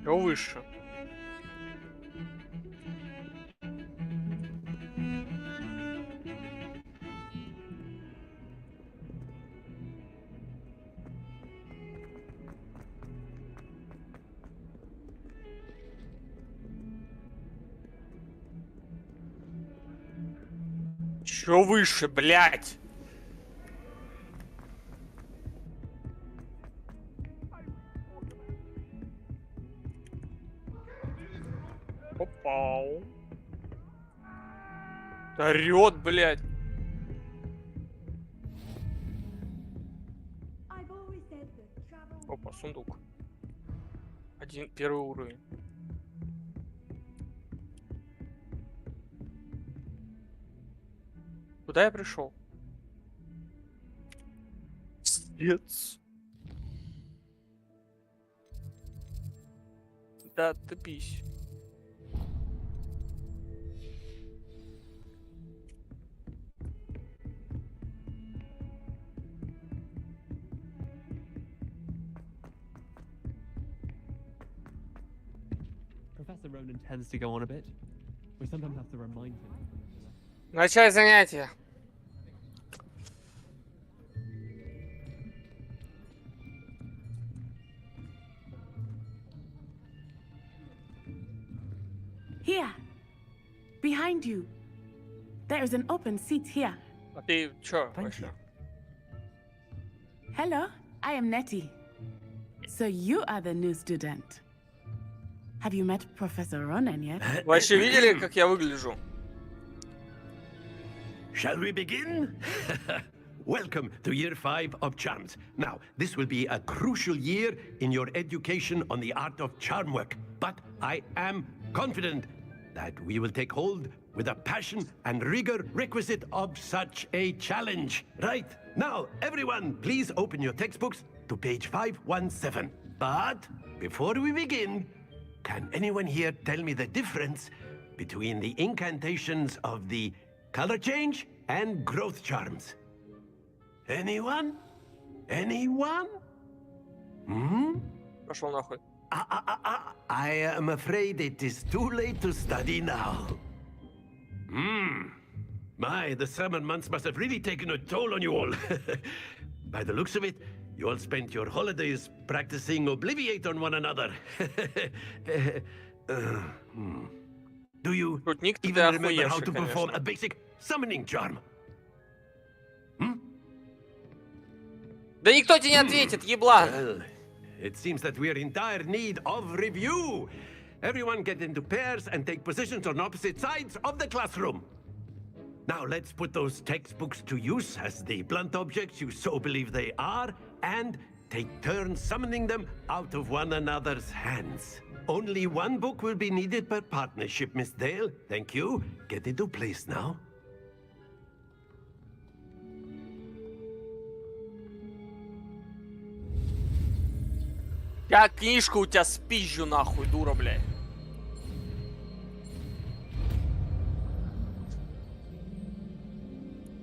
Чё выше? Чё выше, блядь? Попал. Орёт, блядь. Опа, сундук. Первый уровень. Куда я пришел? Пиздец. Да, топись. Professor Ronan tends to go on a bit. We sometimes have to remind him. Начать занятие. Here, behind you. There is an open seat here. А ты чё Thank вообще? you. Hello, I am Nettie. So you are the new student. Have you met Professor Ronan yet? Вообще видели, как я выгляжу? Shall we begin? Welcome to year 5 of charms. Now, this will be a crucial year in your education on the art of charm work, but I am confident that we will take hold with the passion and rigor requisite of such a challenge. Right, now, everyone, please open your textbooks to page 517. But before we begin, can anyone here tell me the difference between the incantations of the color change and growth charms? Anyone? Anyone? Пошел нахуй. I am afraid it is too late to study now. My, the summer months must have really taken a toll on you all. By the looks of it, you all spent your holidays practicing Obliviate on one another. Do you Шутник ты even remember how охуевший, to perform конечно. a basic summoning charm? Да никто тебе не ответит, еблан. Well, it seems that we're in dire need of review. Everyone get into pairs and take positions on opposite sides of the classroom. Now let's put those textbooks to use as the blunt objects you so believe they are, and take turns summoning them out of one another's hands. Only one book will be needed per partnership, Miss Dale. Thank you. Get into place now. Я книжку у тебя спизжу нахуй, дура, блядь.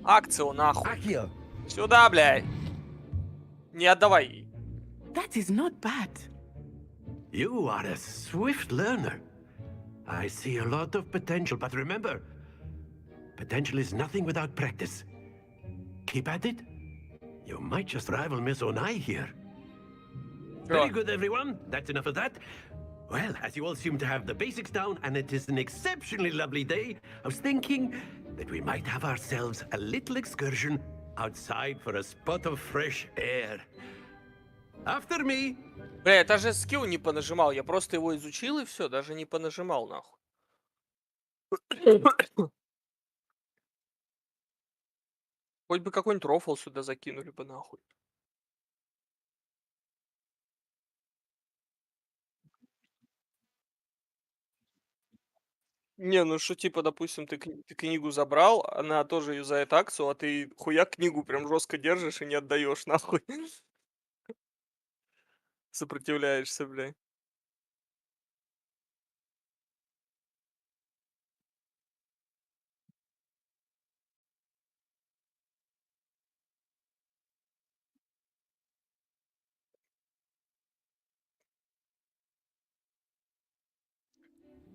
Акцию нахуй. Accio. Сюда, блядь. Не отдавай. That is not bad. You are a swift learner. I see a lot of potential, but remember, potential is nothing without practice. Keep at it. You might just rival Miss Onai here. Very good, everyone. That's enough of that. Well, as you all seem to have the basics down, and it is an exceptionally lovely day, I was thinking that we might have ourselves a little excursion outside for a spot of fresh air. After me. Бля, я даже скилл не понажимал, я просто его изучил и все, даже не понажимал нахуй. Хоть бы какой-нибудь рофл сюда закинули бы нахуй. Не, ну что, типа, допустим, ты книгу забрал, она тоже юзает акцию, а ты хуяк книгу прям жестко держишь и не отдаешь нахуй. Сопротивляешься, бля.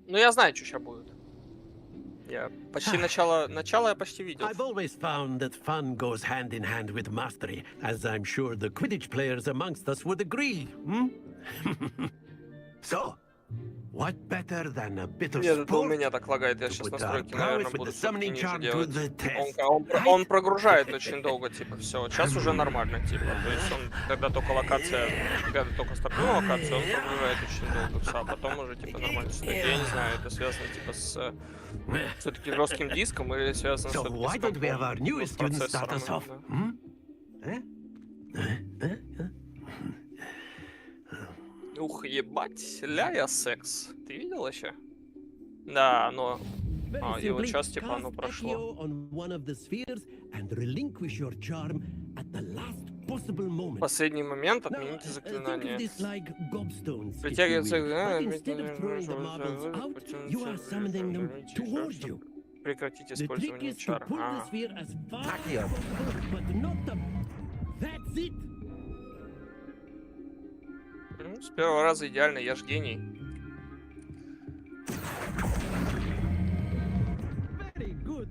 Ну, я знаю, что сейчас будет. Я почти начало я почти видел. I've always found that fun goes hand in hand with mastery, as I'm sure the Quidditch players amongst us would agree. So, what better than a bit of Нет, это у sport меня так лагает. Я to сейчас put our настройки, prowess наверное, with буду the всё-таки summoning ниже charm to делать. the test? Он прогружает очень долго, типа, все. Сейчас уже нормально, типа. То есть он, когда только локация, когда только стартует локация, он прогружает очень долго все, а потом уже, типа, нормально стоит. Я не знаю, это связано, типа, с все-таки жестким диском или связано So все-таки why с don't we have компом, our ну, newest с student start процессором, us off? да. Ух, ебать, ля секс. Ты видел вообще? Да, оно... Very и вот simply, сейчас, типа, оно cast прошло. Accio on one of the spheres and relinquish your charm at the last possible moment. Последний момент, Now, отмените think of заклинание. this like gobstones, if you Притягивается... will. But instead of throwing the marbles out, you are summoning them towards you. Прекратите The trick использование is to чар. pull the sphere as far as possible, but not the... That's it! Ну, с первого раза идеально, я ж гений. Very good.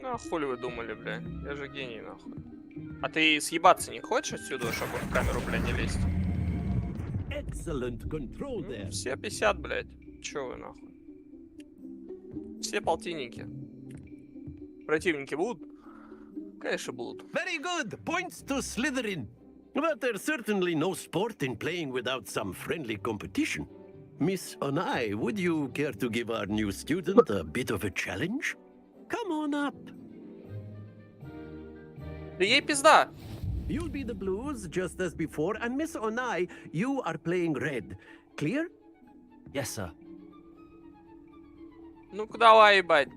Ну, а хули вы думали, бля? Я же гений, нахуй. А ты съебаться не хочешь отсюда, чтобы в камеру, бля, не лезть? Excellent control there. Все 50, блядь. Чё вы, нахуй? Все полтинники. Противники будут? Конечно, будут. Very good. Points to Slytherin. But there's certainly no sport in playing without some friendly competition. Miss Onai, would you care to give our new student a bit of a challenge? Come on up. Да ей пизда! You'll be the blues just as before, and Miss Onai, you are playing red. Clear? Yes, sir. Ну-ка давай, ебать.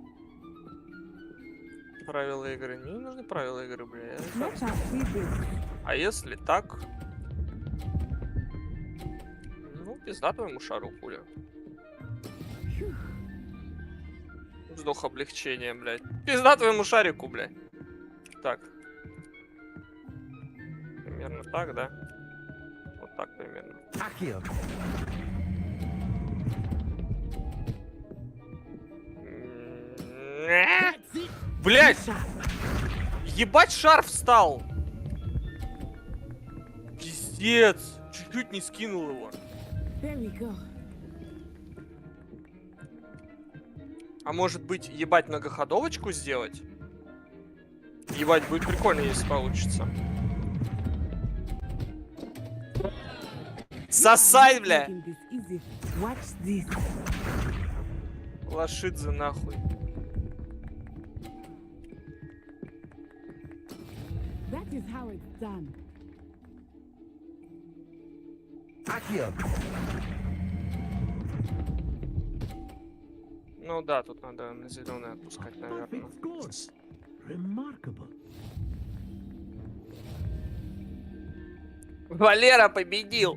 Правила игры. Мне не нужны правила игры, бля. Let us see this. А если так? Ну, пизда твоему шару, хуля. Вздох облегчения, блядь. Пизда твоему шарику, блядь. Так. Примерно так, да? Вот так примерно. Accio. That's it. Блядь! Ебать, шар встал! Пиздец! Чуть-чуть не скинул его. There we go. А может быть, ебать, многоходовочку сделать? Ебать, будет прикольно, если получится. Сосай, бля! Making this easy. Watch this. Лошидзе нахуй. That is how it's done. Accio. Ну да, тут надо на зеленый отпускать, наверное. Perfect score. Remarkable. Валера победил!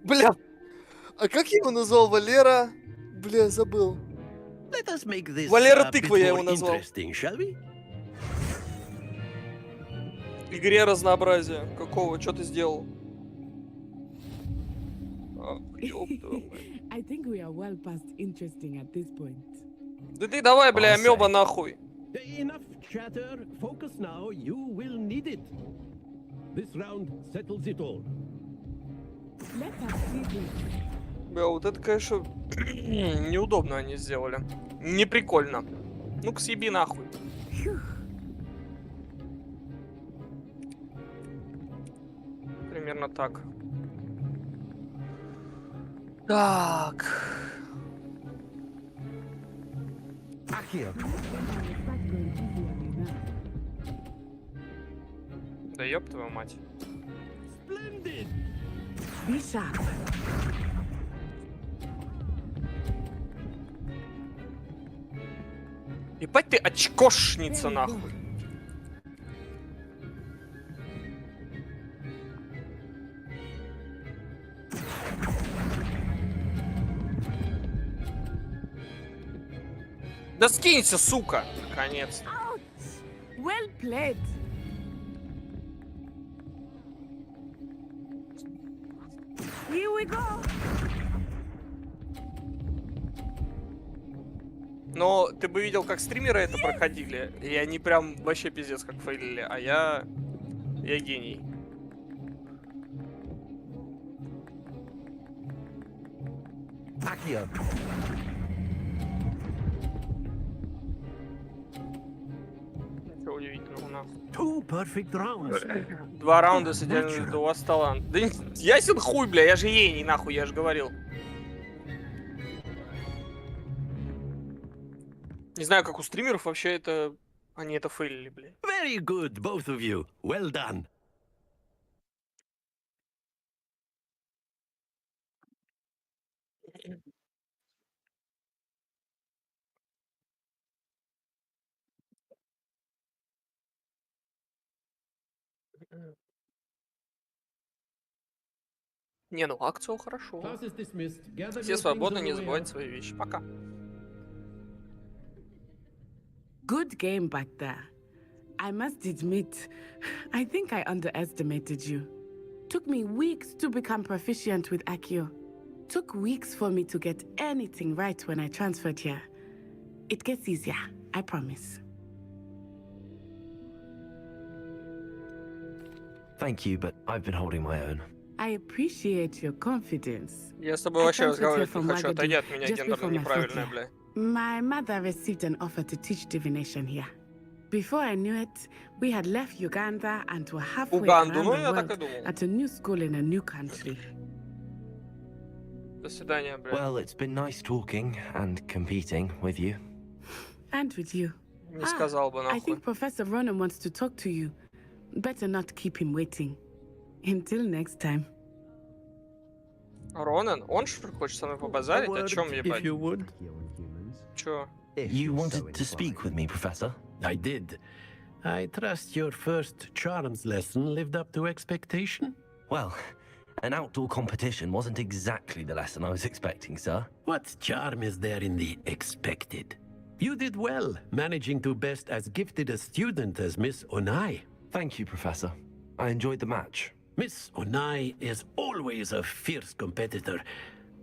Бля, а как я его назвал? Валера? Бля, забыл. Let us make this Валера a bit тыква я его more назвал. interesting, shall we? Игре разнообразия. Какого? Что ты сделал? Ах, ёб твою мать. I think we are well past interesting at this point. Да ты давай, бля, All амеба set. нахуй. Enough chatter. Focus now. You will need it. This round settles it all. Let us see this. Бля, вот это, конечно, неудобно они сделали. Не прикольно. Ну-ка съеби нахуй. Phew. Примерно так. Так. Accio. Start going easy on you now. Да ёб твою мать. Splendid. Be sharp. Ебать ты очкошница нахуй. Да скинься, сука! Наконец-то. Ouch! Well played. Here we go. но ты бы видел, как стримеры это проходили, и они прям вообще пиздец как фейлили, а я гений. Ничего удивительного, нахуй. 2 раунда с идеальным, да у вас талант. Да ясен хуй, бля, я же гений, нахуй, я же говорил. Не знаю, как у стримеров вообще это... Они это фейлили, блядь. Very good, both of you. Well done. Не, ну акцию хорошо. Все свободны, не забывайте свои вещи. Пока. Good game back there. I must admit, I think I underestimated you. Took me weeks to become proficient with Accio. Took weeks for me to get anything right when I transferred here. It gets easier, I promise. Thank you, but I've been holding my own. I appreciate your confidence. Я с тобой вообще разговаривать не хочу. Отойди от меня, гендерно неправильная, бля. My mother received an offer to teach divination here. Before I knew it, we had left Uganda and were halfway around the world at a new school in a new country. До свидания, бля. Well, it's been nice talking and competing with you. And with you. Не сказал бы, I нахуй. think Professor Ronan wants to talk to you. Better not keep him waiting. Until next time. Ронан? Он что ли хочет со мной побазарить? О чем ебать? Чё? You wanted to speak with me, Professor? I did. I trust your first charms lesson lived up to expectation? Well, an outdoor competition wasn't exactly the lesson I was expecting, sir. What charm is there in the expected? You did well, managing to best as gifted a student as Miss Onai. Thank you, Professor. I enjoyed the match. Miss Onai is always a fierce competitor,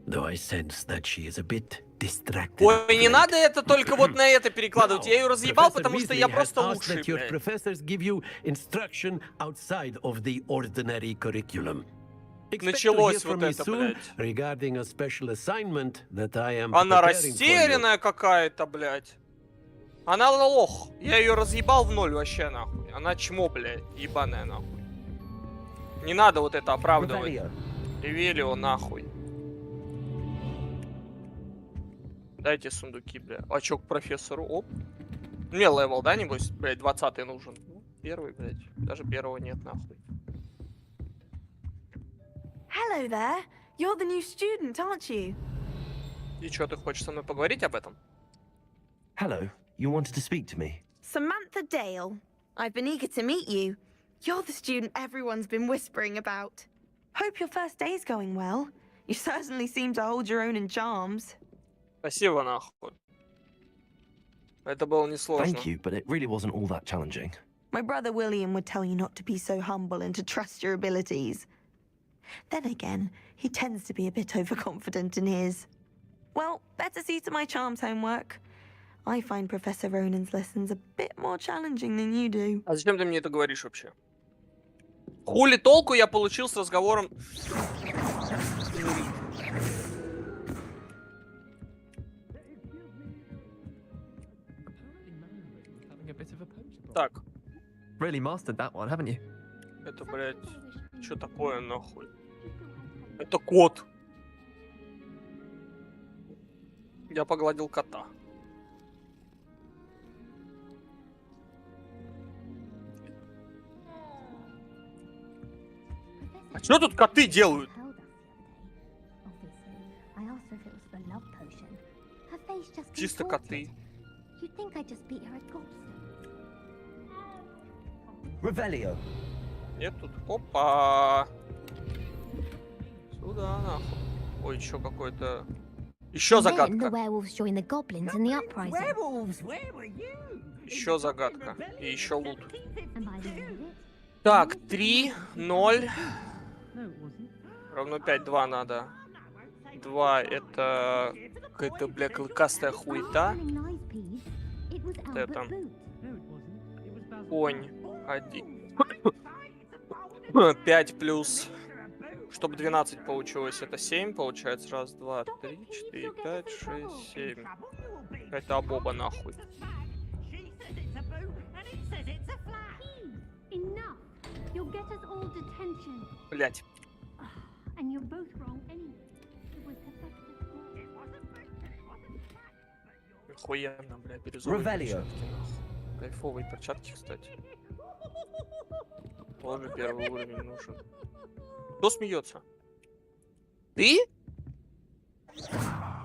though I sense that she is a bit distracted. Ой, не надо это только вот на это перекладывать. Я ее разъебал, потому что я просто лучший, your блядь. professors give you instruction outside of the ordinary curriculum. Началось вот это, блядь. Regarding a special assignment that I am Она preparing for you. растерянная какая-то, блядь. Она лох. Я ее разъебал в ноль вообще, нахуй. Она чмо, блядь, ебаная, нахуй. Не надо вот это оправдывать. Ревелио, нахуй. Дайте сундуки, бля. А чё к профессору? Оп. Мне левел, да, небось? Блядь, 20-й нужен. Первый, блядь. Даже первого нет, нахуй. Hello there. You're the new student, aren't you? И чё, ты хочешь со мной поговорить об этом? Hello, you wanted to speak to me? Samantha Dale. I've been eager to meet you. You're the student everyone's been whispering about. Hope your first day's going well. You certainly seem to hold your own in charms. Спасибо, нахуй. Это было несложно. Thank you, but it really wasn't all that challenging. My brother William would tell you not to be so humble and to trust your abilities. Then again, he tends to be a bit overconfident in his. Well, better see to my charms homework. I find Professor Ronan's lessons a bit more challenging than you do. А зачем ты мне это говоришь вообще? Хули толку я получил с разговором? Так. Really mastered that one, haven't you? Это, блядь, что такое, нахуй? Это кот. Я погладил кота. А что тут коты делают? Чисто коты. Revelio. Нет тут. Опа. Сюда, нахуй. Ой, еще какой-то. Еще загадка. Еще загадка. И еще лут. Так, 3, 0. Равно 5, 2 надо. 2 это какая-то, бля, клыкастая хуета. это. No, it wasn't. It was Basil. Конь. 5 плюс. Чтобы 12 получилось, это 7 получается. Раз, два, три, 4, 5, 6, 7. Это обоба нахуй. Enough. You'll get us all detention. Блять. And you're both wrong anyway. It was defective. Охуенно, бля, бирюзовые Ревелио. перчатки, нахуй. Кайфовые перчатки, кстати. Тоже первый уровень нужен. Кто смеется? Ты?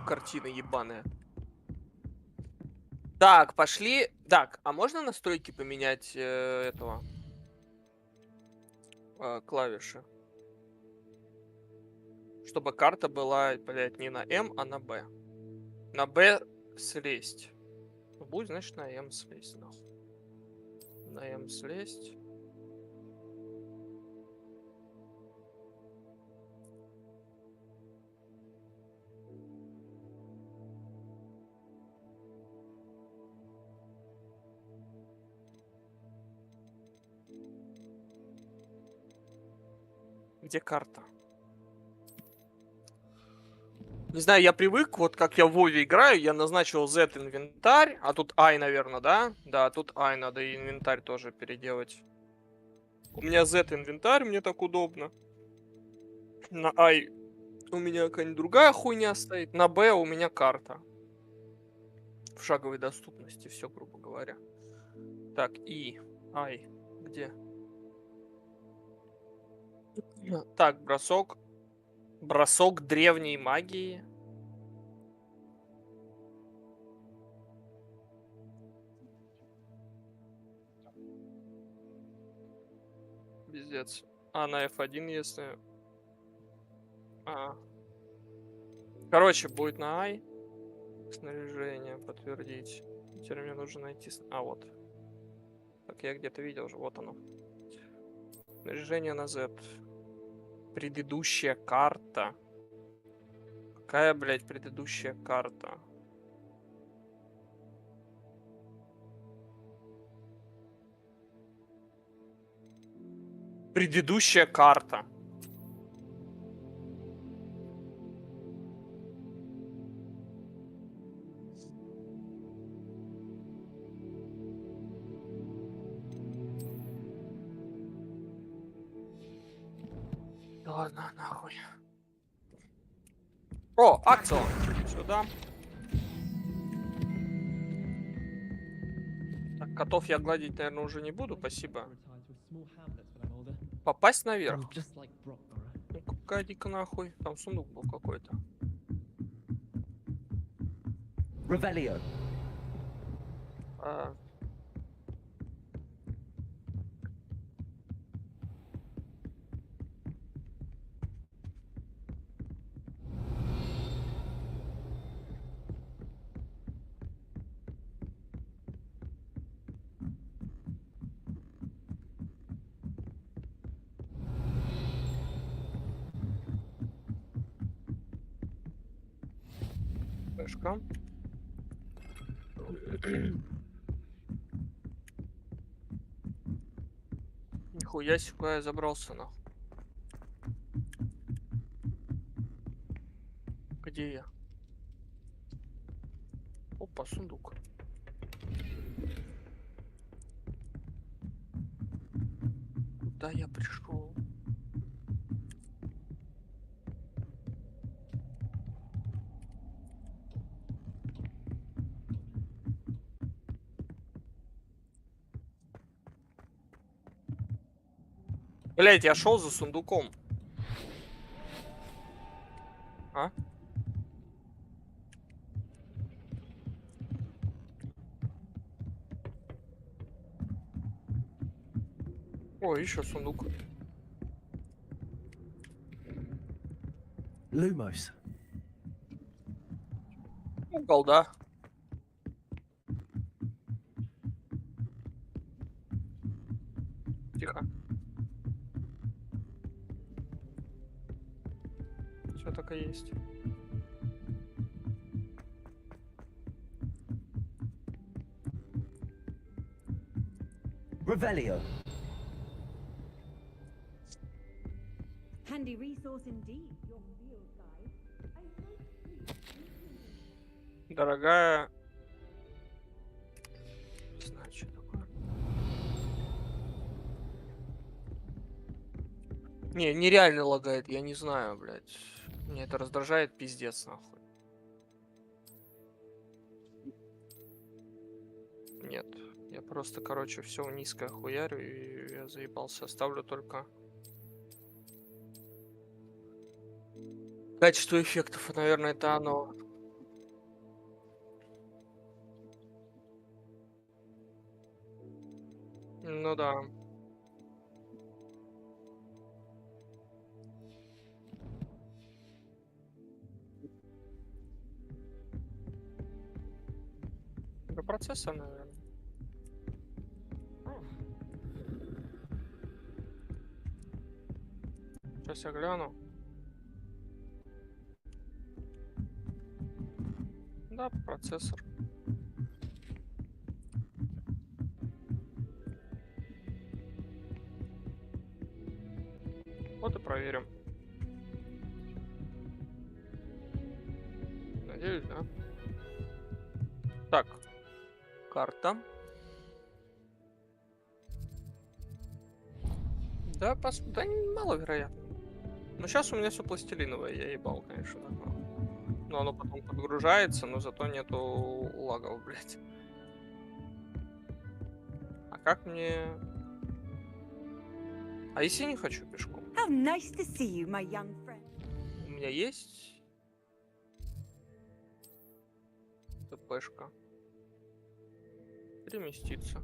Картина ебаная. Так, пошли. Так, а можно настройки поменять этого клавиши? Чтобы карта была, блядь, не на М, а на Б. На Б слезть. Ну, будет, значит, на М слезть, нахуй. На М слезть. Где карта? Не знаю, я привык, вот как я в Вове играю, я назначил Z инвентарь, а тут I, наверное, да? Да, тут I, надо и инвентарь тоже переделать. У меня Z инвентарь, мне так удобно. На I у меня какая-нибудь другая хуйня стоит, на B у меня карта. В шаговой доступности, все, грубо говоря. Так, I, где? Так, бросок. Бросок древней магии. Пиздец. А, на F1, если... Короче, будет на I. Снаряжение подтвердить. Теперь мне нужно найти... А, вот. Так, я где-то видел уже. Вот оно. Снаряжение на Z. Предыдущая карта. Какая, блядь, предыдущая карта? Предыдущая карта. Ладно, нахуй. О, акцион. Сюда. Так, котов я гладить, наверное, уже не буду, спасибо. Попасть наверх. Ну, погоди-ка нахуй. Там сундук был какой-то. Revelio. Флешка. Нихуя себе, куда я забрался, нахуй. Где я? Опа, сундук. Куда я пришел? Блять, я шел за сундуком. А? О, еще сундук. Lumos. Голда. Тихо. Все так и есть. Revelio. Handy resource indeed, your field guide. Дорогая... Не знаю, что такое. Не, нереально лагает, я не знаю, блядь. Мне это раздражает, пиздец, нахуй. Нет, я просто, короче, все в низкое хуярю, и я заебался. Оставлю только качество эффектов, и, наверное, это оно. Ну да. Про процессор, наверное. Сейчас я гляну. Да, процессор. Вот и проверим. Надеюсь, да. Так. Карта. Да, да маловероятно. Но сейчас у меня все пластилиновое, я ебал, конечно, такое. Но оно потом подгружается, но зато нету лагов, блядь. А как мне... А если я не хочу пешком? How nice to see you, my young friend. У меня есть... ТПшка. Переместиться.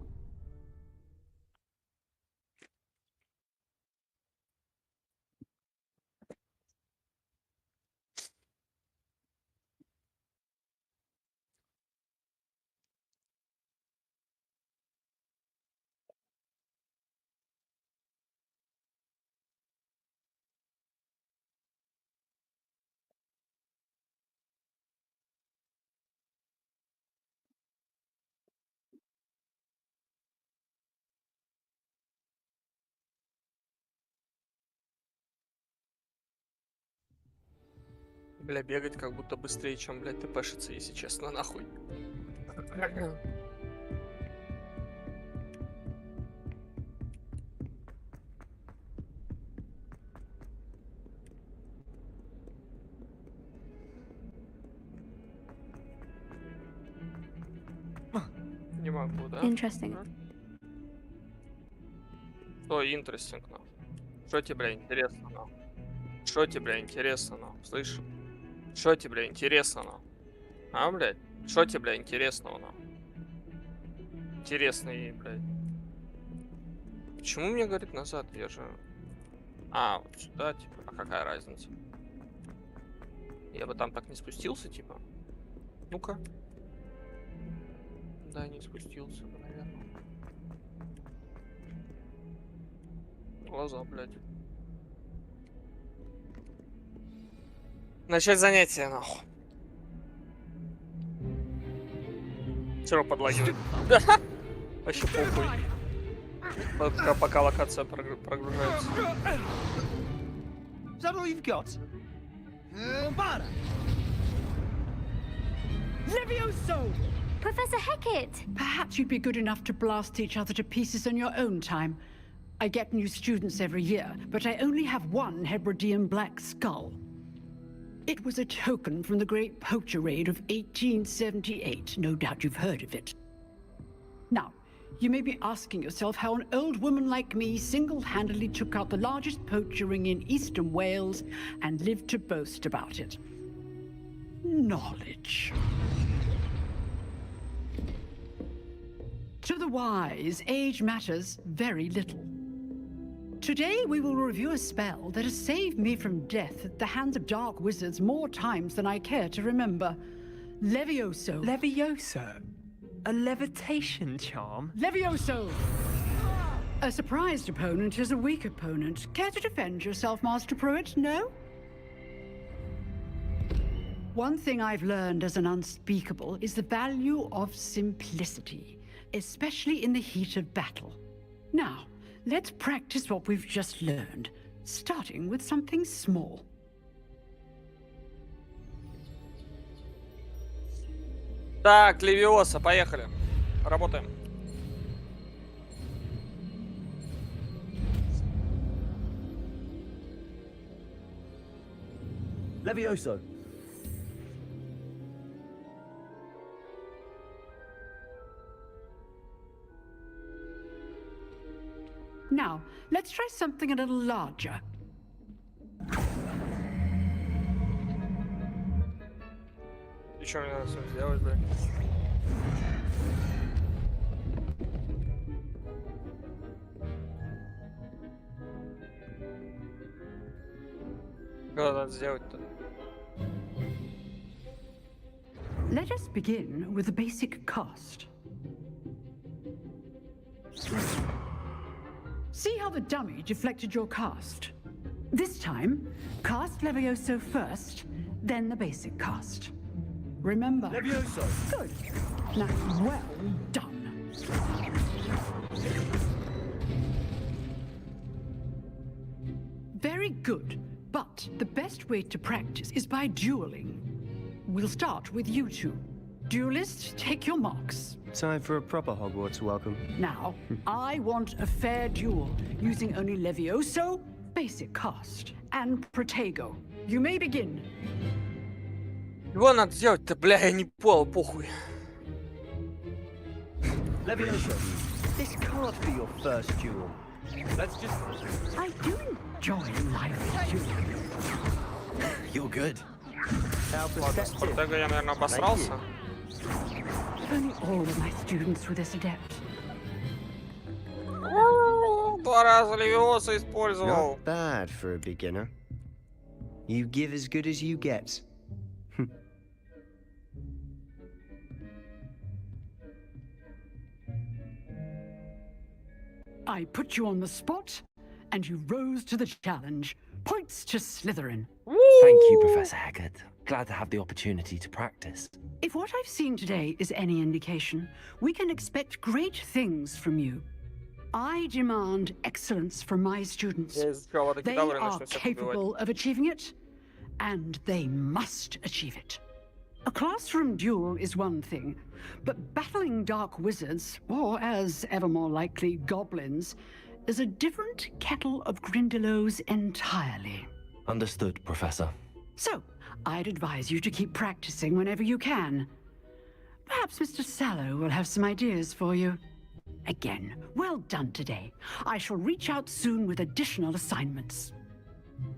Бля, бегать как будто быстрее, чем, блядь, ТПшиться, если честно, нахуй. Не могу, да? Interesting. Что интересинг, нахуй? Что тебе, бля, интересно, нахуй? Что тебе, бля, интересно, нахуй? Слышь? Что тебе, бля, интересно, нахуй? А, блядь? Что тебе, бля, интересного, нахуй? Интересный, блядь. Почему мне говорит назад? Я же... А, вот сюда, типа. А какая разница? Я бы там так не спустился, типа. Ну-ка. Да, не спустился бы, наверное. Глаза, блядь. Начать занятие, нахуй. Все равно подлагивает. Вообще похуй. Пока локация прогружается. Is that all you've got? Bombada! Levioso! Professor Hecat! Perhaps you'd be good enough to blast each other to pieces in your own time. I get new students every year, but I only have one Hebridean black skull. It was a token from the Great Poacher Raid of 1878. No doubt you've heard of it. Now, you may be asking yourself how an old woman like me single-handedly took out the largest poacher ring in eastern Wales and lived to boast about it. Knowledge. To the wise, age matters very little. Today we will review a spell that has saved me from death at the hands of dark wizards more times than I care to remember. Levioso. Levioso? A levitation charm? Levioso! A surprised opponent is a weak opponent. Care to defend yourself, Master Pruitt? No? One thing I've learned as an unspeakable is the value of simplicity, especially in the heat of battle. Now, let's practice what we've just learned, starting with something small. Так, Левиоса, поехали. Работаем. Levioso. Now, let's try something a little larger. И что мне надо с ним сделать, блядь? Что надо сделать-то? Let us begin with the basic cast. See how the dummy deflected your cast? This time, cast Levioso first, then the basic cast. Remember? Levioso. Good. Now, well done. Very good, but the best way to practice is by dueling. We'll start with you two. Duelists, take your marks. Time for a proper Hogwarts welcome. Now, I want a fair duel, using only Levioso, basic cast, and Protego. You may begin. Его надо сделать-то, бля, я не понял, похуй. Levioso, this can't be your first duel. Let's just... I do enjoy live duels. You're good. How Ладно, с perceptive. Портего я, наверное, обосрался. If only all of my students were this adept. 2 раза Левиоса использовал. Not bad for a beginner. You give as good as you get. I put you on the spot, and you rose to the challenge. Points to Slytherin. Thank you, Professor Haggard. Glad to have the opportunity to practice. If what I've seen today is any indication, we can expect great things from you. I demand excellence from my students. Я изучал вот They такие добрые, are начну всех убивать. capable of achieving it, and they must achieve it. A classroom duel is one thing, but battling dark wizards, or as ever more likely, goblins, is a different kettle of Grindylows entirely. Understood, Professor. So, I'd advise you to keep practicing whenever you can. Perhaps Mr. Sallow will have some ideas for you. Again, well done today. I shall reach out soon with additional assignments.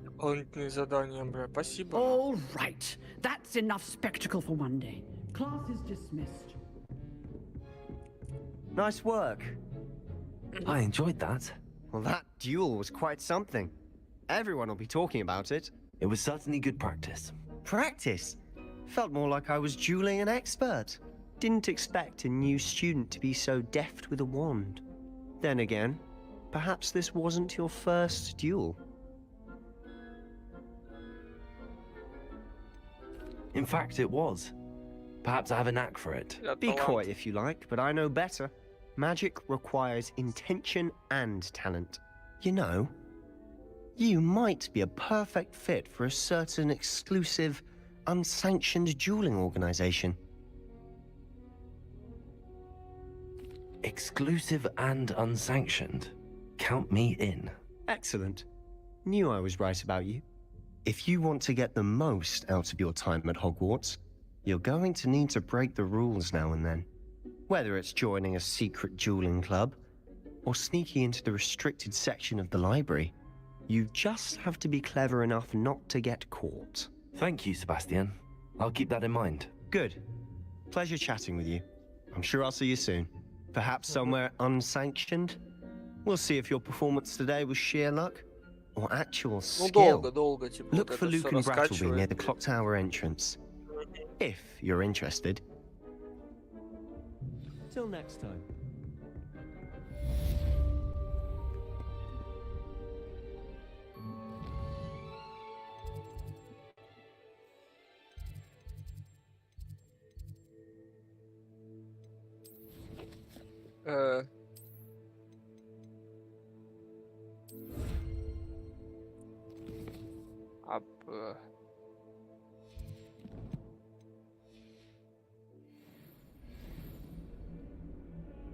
Дополнительные задания, бля, спасибо. All right, that's enough spectacle for one day. Class is dismissed. Nice work. I enjoyed that. Well, that duel was quite something. Everyone will be talking about it. It was certainly good practice. Practice? Felt more like I was dueling an expert. Didn't expect a new student to be so deft with a wand. Then again, perhaps this wasn't your first duel. In fact, it was. Perhaps I have a knack for it. Я Be талант. coy if you like, but I know better. Magic requires intention and talent. You know, you might be a perfect fit for a certain exclusive, unsanctioned dueling organization. Exclusive and unsanctioned. Count me in. Excellent. Knew I was right about you. If you want to get the most out of your time at Hogwarts, you're going to need to break the rules now and then. Whether it's joining a secret dueling club or sneaking into the restricted section of the library, you just have to be clever enough not to get caught. Thank you, Sebastian. I'll keep that in mind. Good. Pleasure chatting with you. I'm sure I'll see you soon. Perhaps somewhere unsanctioned? We'll see if your performance today was sheer luck or actual Ну, skill. долго, типа, Look вот for это Luke всё and Brattleby раскачивает, near the блин. clock tower entrance. If you're interested. Till next time.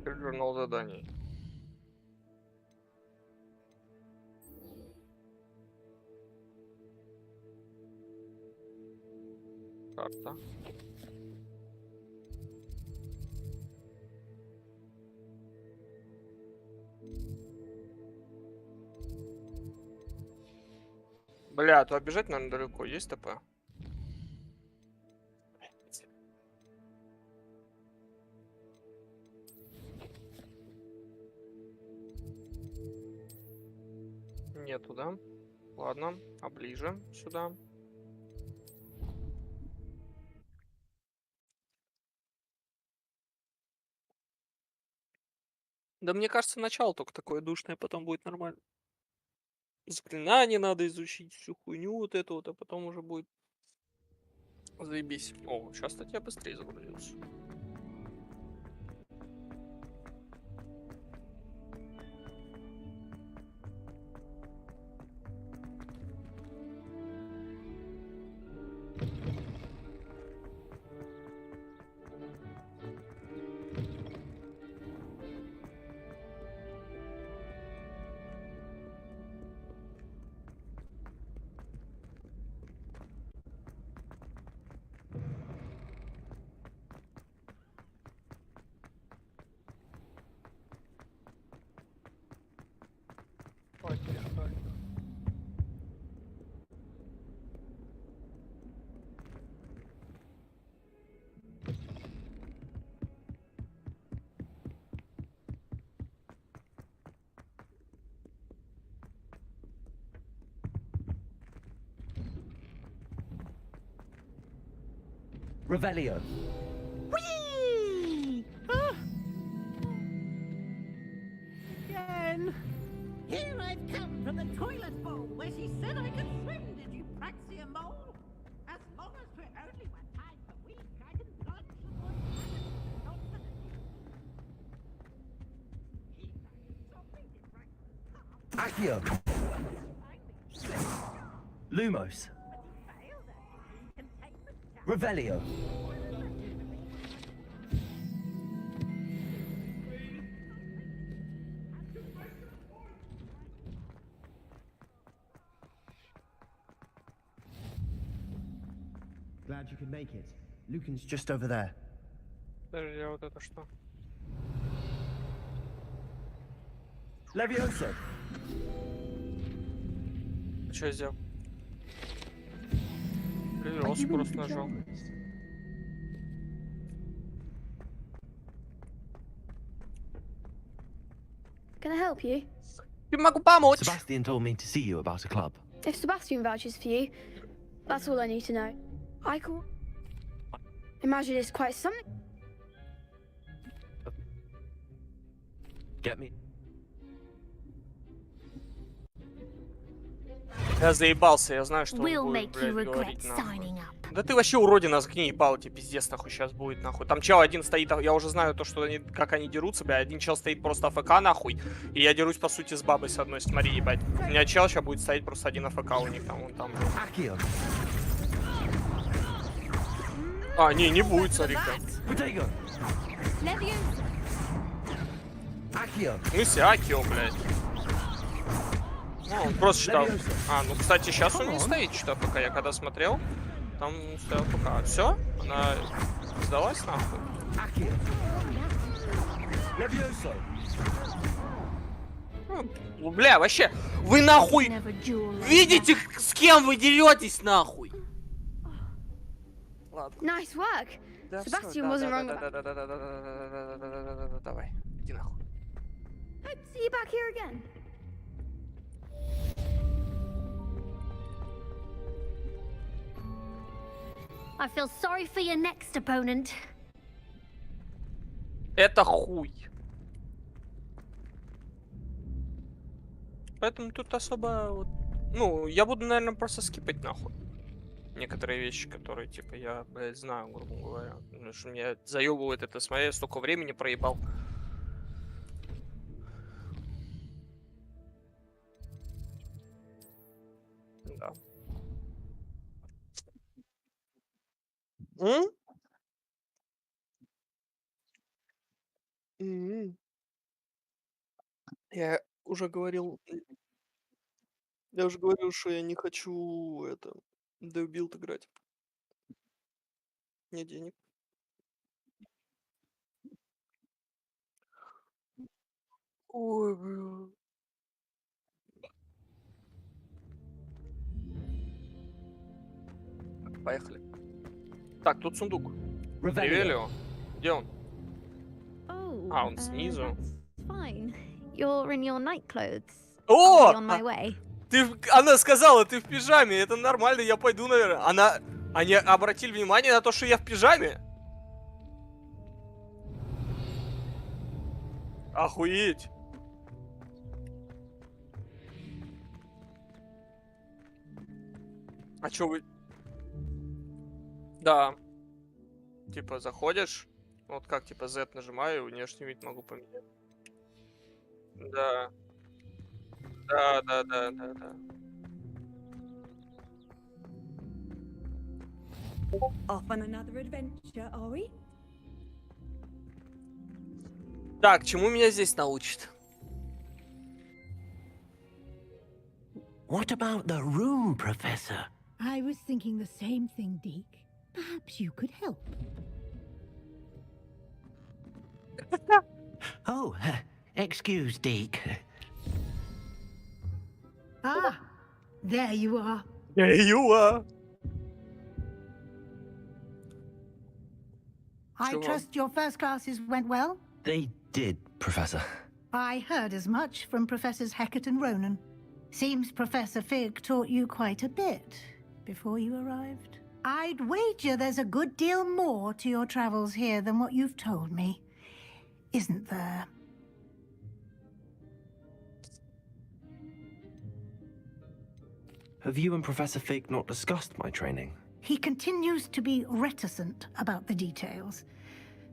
Журнал заданий. Карта. Бля, то обижать, наверное, далеко. Есть ТП? Нету, да? Ладно, а ближе сюда. Да мне кажется, начало только такое душное, потом будет нормально. Заклинания надо изучить, всю хуйню вот эту вот, а потом уже будет заебись. О, сейчас статья быстрее загрузится. Revelio. Whee! Ah! Again. Here I've come from the toilet bowl where she said I could swim. Did you praxia mole? As long as we're only 1 time per week, I can plunge and watch animals confidently. Accio. Lumos. Revelio. Glad you could make it. Lucan's just over there. Подожди, а вот это что? Levioso. Что я сделал? Левиос просто нажал. Can I help you? Я могу помочь. Sebastian told me to see you about a club. If Sebastian vouches for you, that's all I need to know. I call. Imagine it's quite something. Get me. Я заебался, я знаю, что он We'll будет, make you блядь, regret говорить, нахуй. signing up. Да ты вообще уродина, заткни ебало, тебе пиздец, нахуй, сейчас будет, нахуй. Там чел один стоит, я уже знаю то, что они, как они дерутся, блядь. Один чел стоит просто АФК, нахуй, и я дерусь, по сути, с бабой с одной, смотри, ебать. У меня чел сейчас будет стоять просто один АФК у них там, вон там. Accio. А, не будет, смотри-ка. Protego. Leviosa. Accio. Ну и Акио, блядь. Ну, он просто считал. А, ну, кстати, сейчас он не стоит, что АФК. Я когда смотрел, там стоял АФК. Все? Она сдалась, нахуй? Accio. Levioso. Ну, бля, вообще, вы нахуй Never duel like видите, с кем вы деретесь, нахуй? Ладно. that. Nice work. Да, Sebastian wasn't wrong about. Давай, иди нахуй. Hope to see you back here again. I feel sorry for your next opponent. Это хуй. Поэтому тут особо вот, ну, я буду, наверное, просто скипать нахуй. Некоторые вещи, которые, типа, я, блядь, знаю, грубо говоря. Потому что меня заебывает это смотреть, я столько времени проебал. Да. М? М. Я уже говорил, я уже говорил, что я не хочу это Dev Build играть. Нет денег. Ой, бля. Поехали. Так, тут сундук. Ревелио. Где он? Oh, А, он снизу. that's fine. You're in your night clothes. О! I'll be on my way. Она сказала, ты в пижаме. Это нормально, я пойду, наверное. Они обратили внимание на то, что я в пижаме? Охуеть. А чё вы... Да. Типа, заходишь, вот как, типа, Z нажимаю, внешний вид могу поменять. Да. Да. Off on another adventure, are we? Так, чему меня здесь научит? What about the room, Professor? I was thinking the same thing, Deke. Perhaps you could help. Oh, excuse, Deke. Ah, there you are. There you are. I Sure. trust your first classes went well? They did, Professor. I heard as much from Professors Hecat and Ronan. Seems Professor Fig taught you quite a bit before you arrived. I'd wager there's a good deal more to your travels here than what you've told me. Isn't there? Have you and Professor Fig not discussed my training? He continues to be reticent about the details,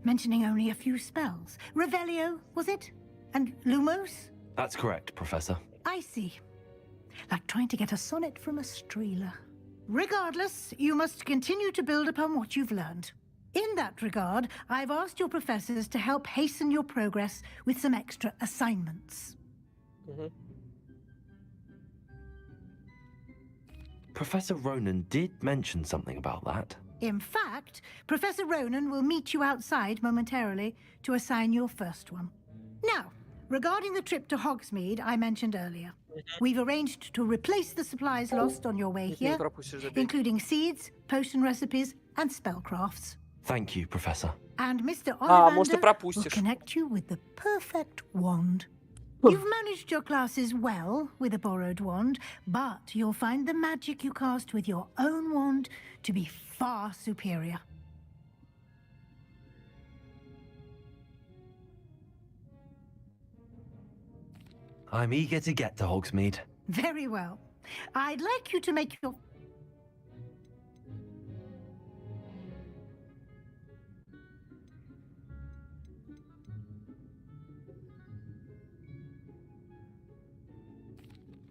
mentioning only a few spells. Revelio, was it? And Lumos? That's correct, Professor. I see. Like trying to get a sonnet from a streeler. Regardless, you must continue to build upon what you've learned. In that regard, I've asked your professors to help hasten your progress with some extra assignments. Professor Ronan did mention something about that. In fact, Professor Ronan will meet you outside momentarily to assign your first one. Now, regarding the trip to Hogsmeade I mentioned earlier, we've arranged to replace the supplies lost on your way here, including seeds, potion recipes, and spellcrafts. Thank you, Professor. And Mr. может, и Ollivander will пропустишь. connect you with the perfect wand. You've managed your classes well with a borrowed wand, but you'll find the magic you cast with your own wand to be far superior. I'm eager to get to Hogsmeade. Very well. I'd like you to make your...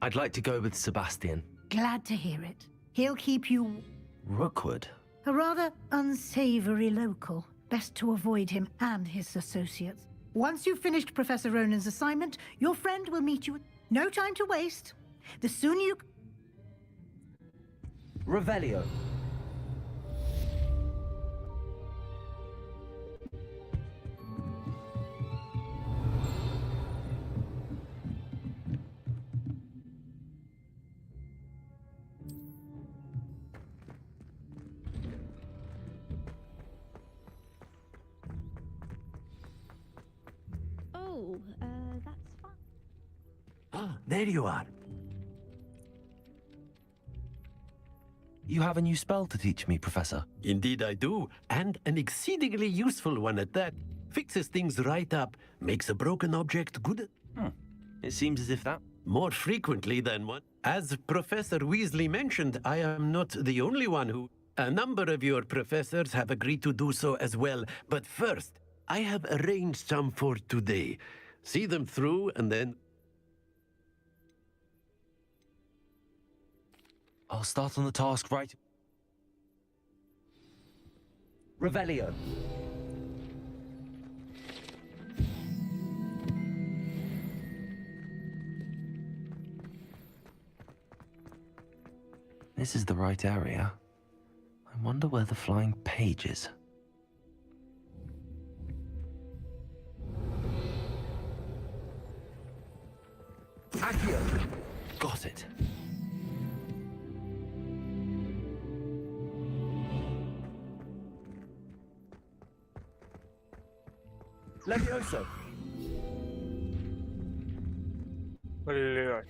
I'd like to go with Sebastian. Glad to hear it. He'll keep you Rookwood? a rather unsavory local. Best to avoid him and his associates. Once you've finished Professor Ronan's assignment, your friend will meet you. No time to waste. The sooner you... Revelio. Oh, that's fine. Ah, there you are. You have a new spell to teach me, Professor. Indeed I do, and an exceedingly useful one at that. Fixes things right up, makes a broken object good It seems as if that... more frequently than one. As Professor Weasley mentioned, I am not the only one who... A number of your professors have agreed to do so as well. But first, I have arranged some for today. See them through and then... I'll start on the task right... Revelio. This is the right area. I wonder where the flying page is. Accio! Got it. Levioso! Блять.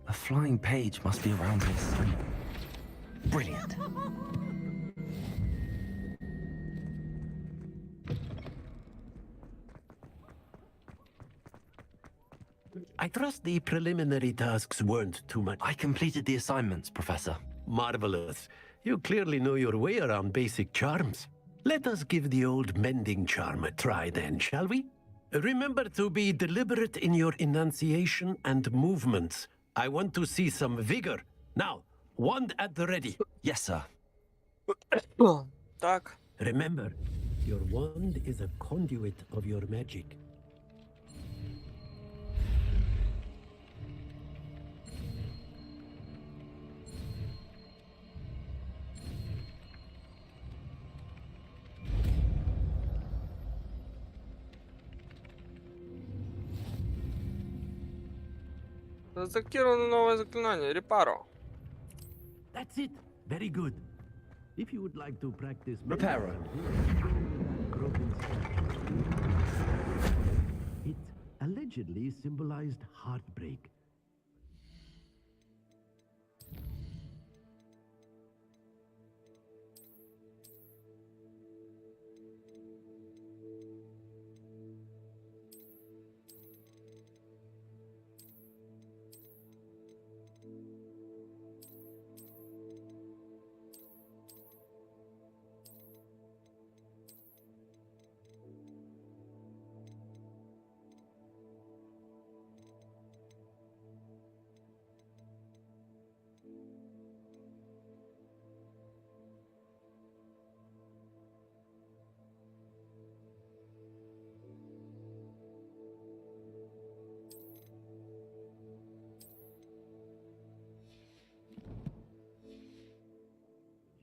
A flying page must be around here somewhere. Brilliant. I trust the preliminary tasks weren't too much. I completed the assignments, Professor. Marvelous. You clearly know your way around basic charms. Let us give the old mending charm a try then, shall we? Remember to be deliberate in your enunciation and movements. I want to see some vigor. Now, wand at the ready. Yes, sir. Так. Remember, your wand is a conduit of your magic. Заблокировано новое заклинание. Репаро. That's it. Very good. If you would like to practice... Reparo. It allegedly symbolized heartbreak.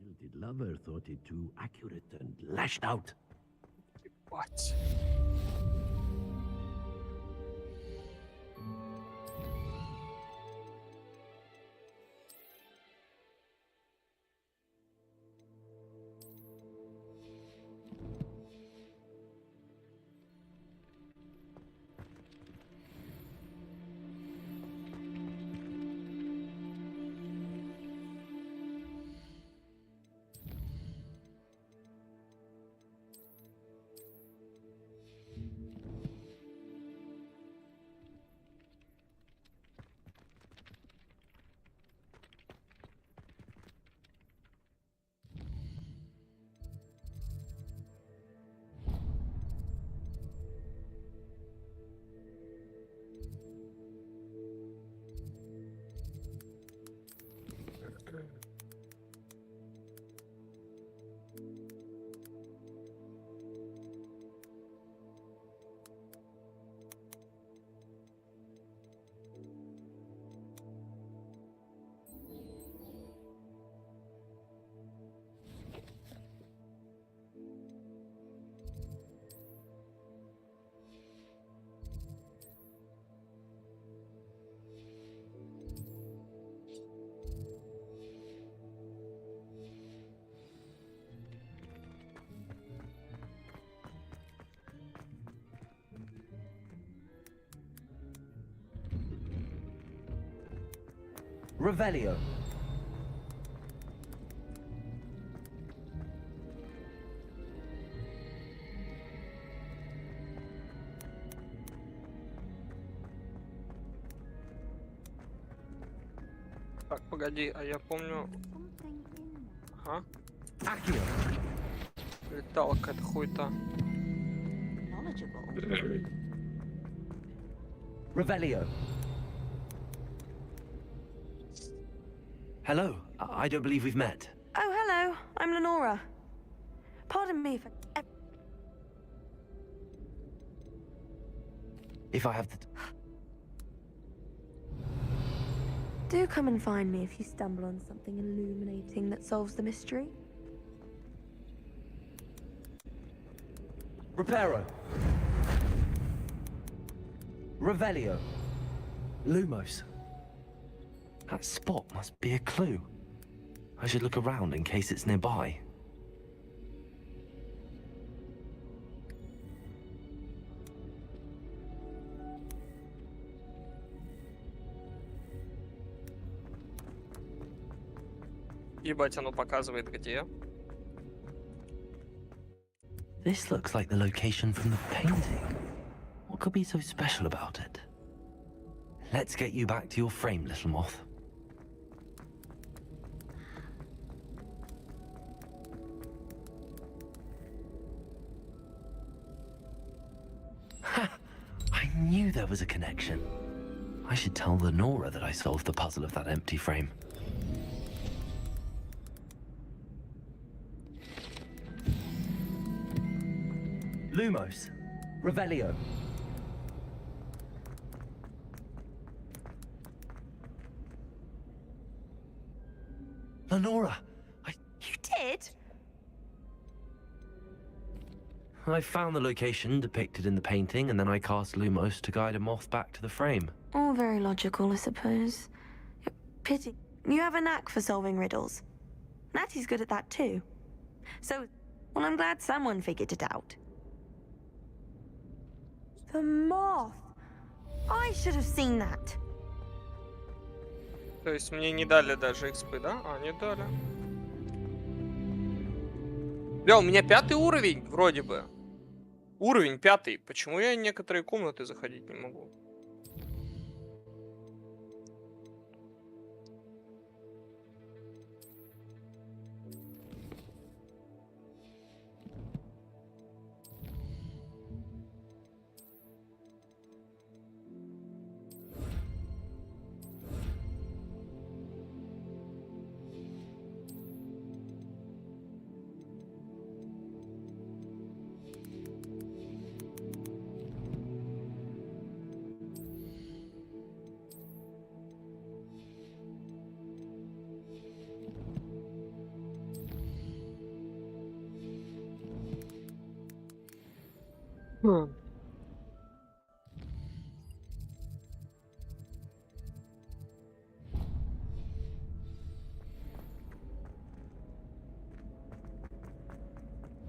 Jilted lover thought it too accurate and lashed out. What? Revelio. Так, погоди, а я помню... Ага. Accio. Летала какая-то хуета. Knowledgeable. Revelio. Hello. I don't believe we've met. Oh, hello. I'm Lenora. Pardon me for... If I have the... Do come and find me if you stumble on something illuminating that solves the mystery. Reparo. Revelio. Lumos. That spot must be a clue. I should look around in case it's nearby. Ебать, оно показывает где. This looks like the location from the painting. What could be so special about it? Let's get you back to your frame, little moth. Ha! I knew there was a connection. I should tell Lenora that I solved the puzzle of that empty frame. Lumos. Revelio. Lenora, You did? I found the location depicted in the painting, and then I cast Lumos to guide a moth back to the frame. All very logical, I suppose. Pity. You have a knack for solving riddles. Natty's good at that too. So, well, I'm glad someone figured it out. The moth! I should have seen that. То есть мне не дали даже экспы, да? А, не дали. Бля, у меня 5-й уровень, вроде бы. Уровень 5-й. Почему я в некоторые комнаты заходить не могу?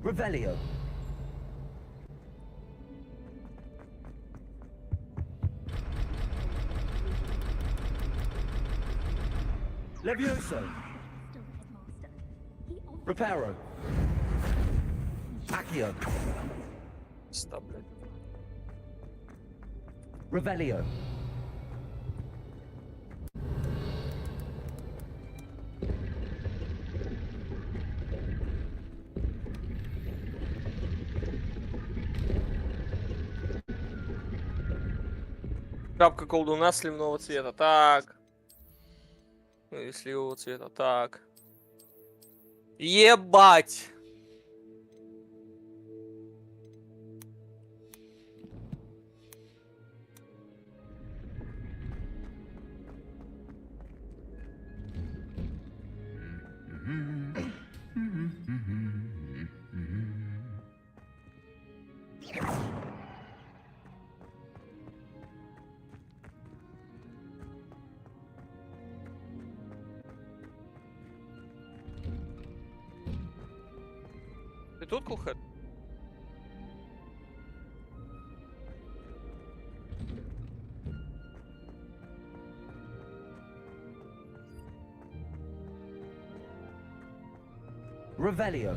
Revelio. Levioso. Reparo. Accio. Стоп, блядь. Revelio. Шапка колдуна сливного цвета. Так. Ну и сливого цвета. Так. Ебать! Ты тут, Кулхэт? Revelio.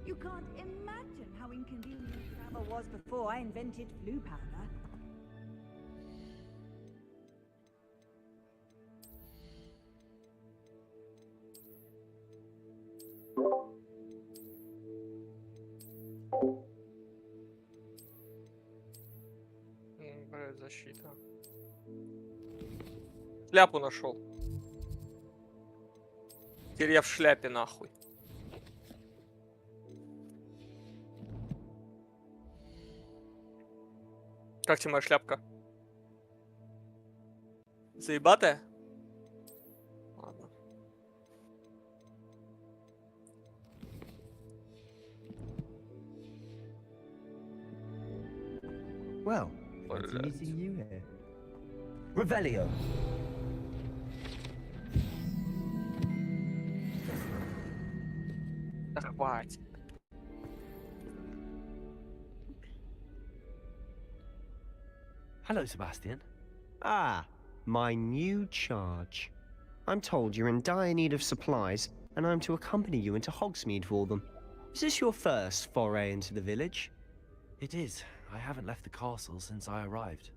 You You can't imagine how inconvenient travel was before I invented flu powder. Блядь, защита. Шляпу нашел. Теперь я в шляпе нахуй. Как тебе моя шляпка? Заебатая? Ладно. Well, Blядь. meeting you here. Revelio. Да хватит. Hello, Sebastian. Ah, my new charge. I'm told you're in dire need of supplies, and I'm to accompany you into Hogsmeade for them. Is this your first foray into the village? It is. I haven't left the castle since I arrived.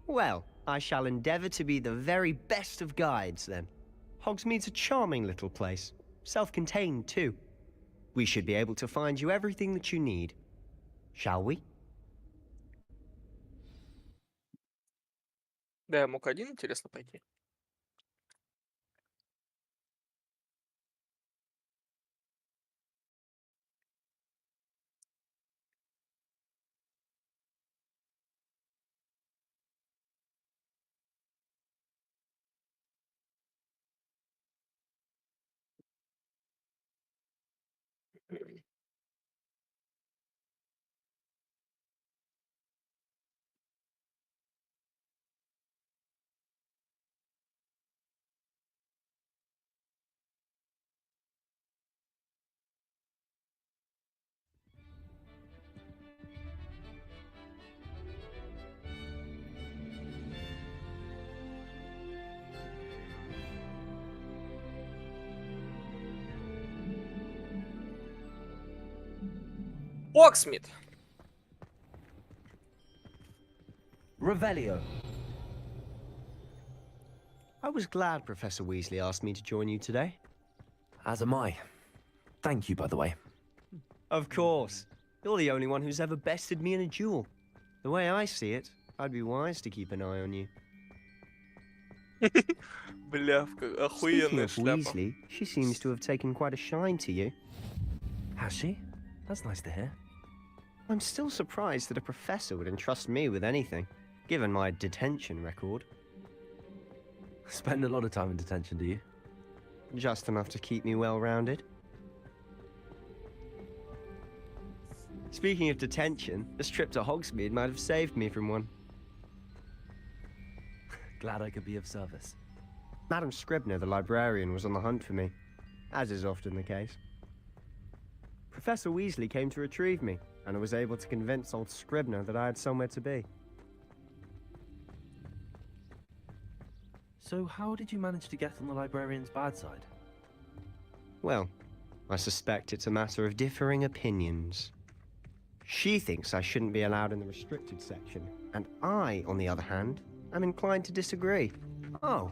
Well, I shall endeavour to be the very best of guides, then. Hogsmeade's a charming little place. Self-contained, too. We should be able to find you everything that you need. Shall we? Да, я мог один, интересно, пойти. Оксмит. Revelio. I was glad Professor Weasley asked me to join you today. As am I. Thank you, by the way. Of course. You're the only one who's ever bested me in a duel. The way I see it, I'd be wise to keep an eye on you. Бля, Speaking охуенная of шляпа. Weasley, she seems to have taken quite a shine to you. Has she? That's nice to hear. I'm still surprised that a professor would entrust me with anything, given my detention record. Spend a lot of time in detention, do you? Just enough to keep me well-rounded. Speaking of detention, this trip to Hogsmeade might have saved me from one. Glad I could be of service. Madam Scribner, the librarian, was on the hunt for me, as is often the case. Professor Weasley came to retrieve me, and I was able to convince old Scribner that I had somewhere to be. So how did you manage to get on the librarian's bad side? Well, I suspect it's a matter of differing opinions. She thinks I shouldn't be allowed in the restricted section, and I, on the other hand, am inclined to disagree. Oh,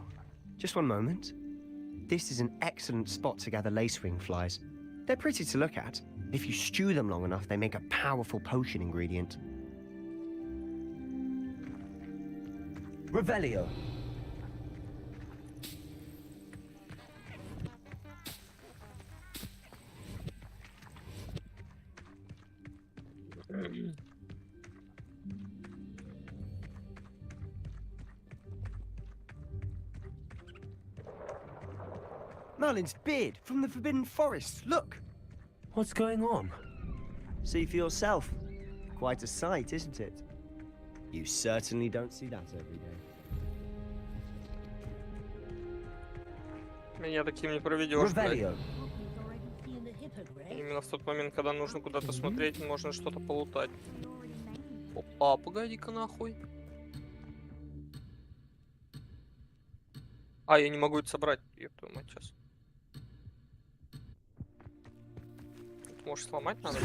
just one moment. This is an excellent spot to gather lacewing flies. They're pretty to look at. If you stew them long enough, they make a powerful potion ingredient. Revelio. Merlin's beard from the Forbidden Forest, look! What's going on? See for yourself. Quite a sight, isn't it? You certainly don't see that every day. Меня таким не проведешь, блядь. Revelio. Именно в тот момент, когда нужно куда-то смотреть, можно что-то полутать. Опа, погоди-ка нахуй. А, я не могу это собрать, ёб твою мать, сейчас. может, сломать надо?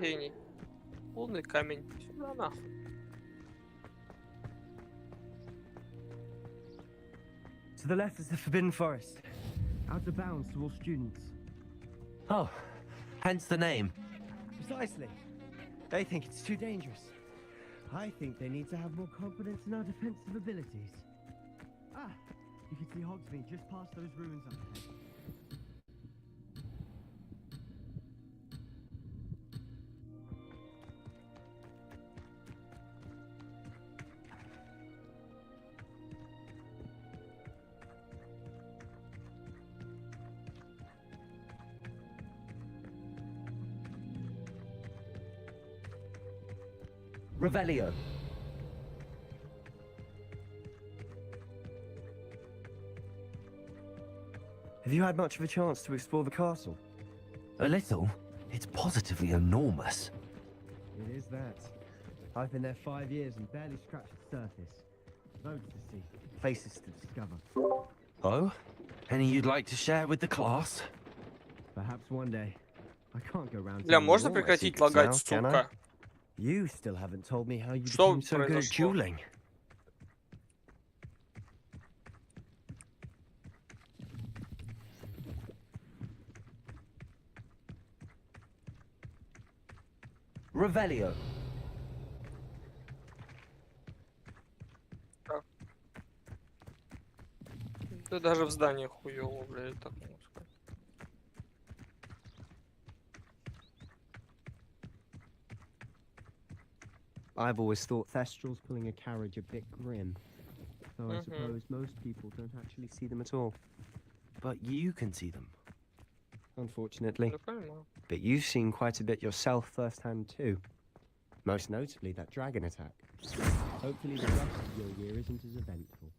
Гений. Лунный камень. Сюда нахуй. To the left is the Forbidden Forest. Out of bounds to all students. Oh, hence the name. Precisely. They think it's too dangerous. I think they need to have more confidence in our defensive abilities. Ah, you can see Hogsmeade just past those ruins up ahead. Revelio. Have you had much of a chance to explore the castle? A little. It's positively enormous. It is that. I've been there 5 years and barely scratched the surface. Roads to see, places to discover. Oh? Any you'd like to share with the class? Perhaps one day. I can't go round. Бля, можно прекратить лагать, сука? You still haven't told me how you Что became so good at произошло? dueling. Revelio. Да даже в здании хуёво, блядь, так можно сказать. I've always thought Thestrals pulling a carriage a bit grim. Though I suppose most people don't actually see them at all. But you can see them. Unfortunately. Я понимаю. But you've seen quite a bit yourself firsthand too. Most notably that dragon attack. Hopefully the rest of your year isn't as eventful.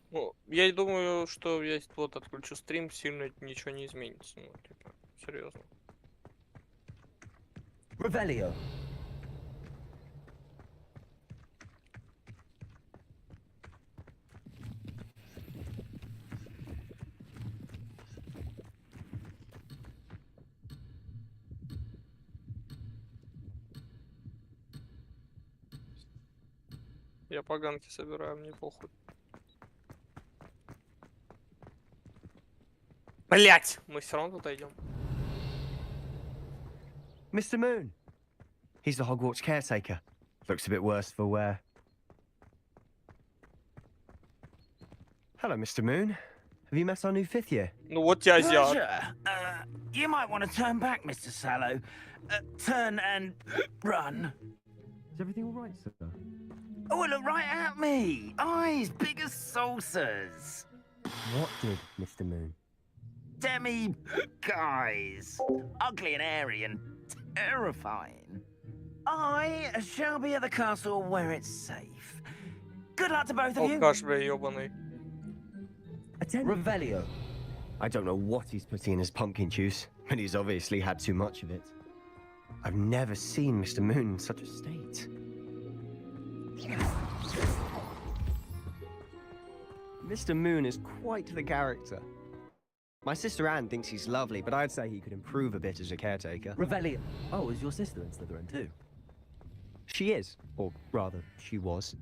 Ну, я думаю, что я вот отключу стрим, сильно ничего не изменится. Ну, типа, серьезно. Revelio. Я поганки собираю, мне похуй. Блять, мы все равно туда идем. Mr. Moon! He's the Hogwarts caretaker. Looks a bit worse for wear. Hello, Mr. Moon. Have you met our new fifth year? Ну вот тебя азиат. Pleasure. You might want to turn back, Mr. Sallow. Turn and run. Is everything all right, sir? Oh, look right at me. Eyes big as saucers. What did, Mr. Moon? Demi guys. Ugly and airy and terrifying. I shall be at the castle where it's safe. Good luck to both of you. Алкаш, бля, ёбаный. Revelio. I don't know what he's putting in his pumpkin juice, but he's obviously had too much of it. I've never seen Mr. Moon in such a state. Mr. Moon is quite the character. My sister Anne thinks he's lovely, but I'd say he could improve a bit as a caretaker. Revelio. Oh, is your sister in Slytherin too? She is, or rather, she was.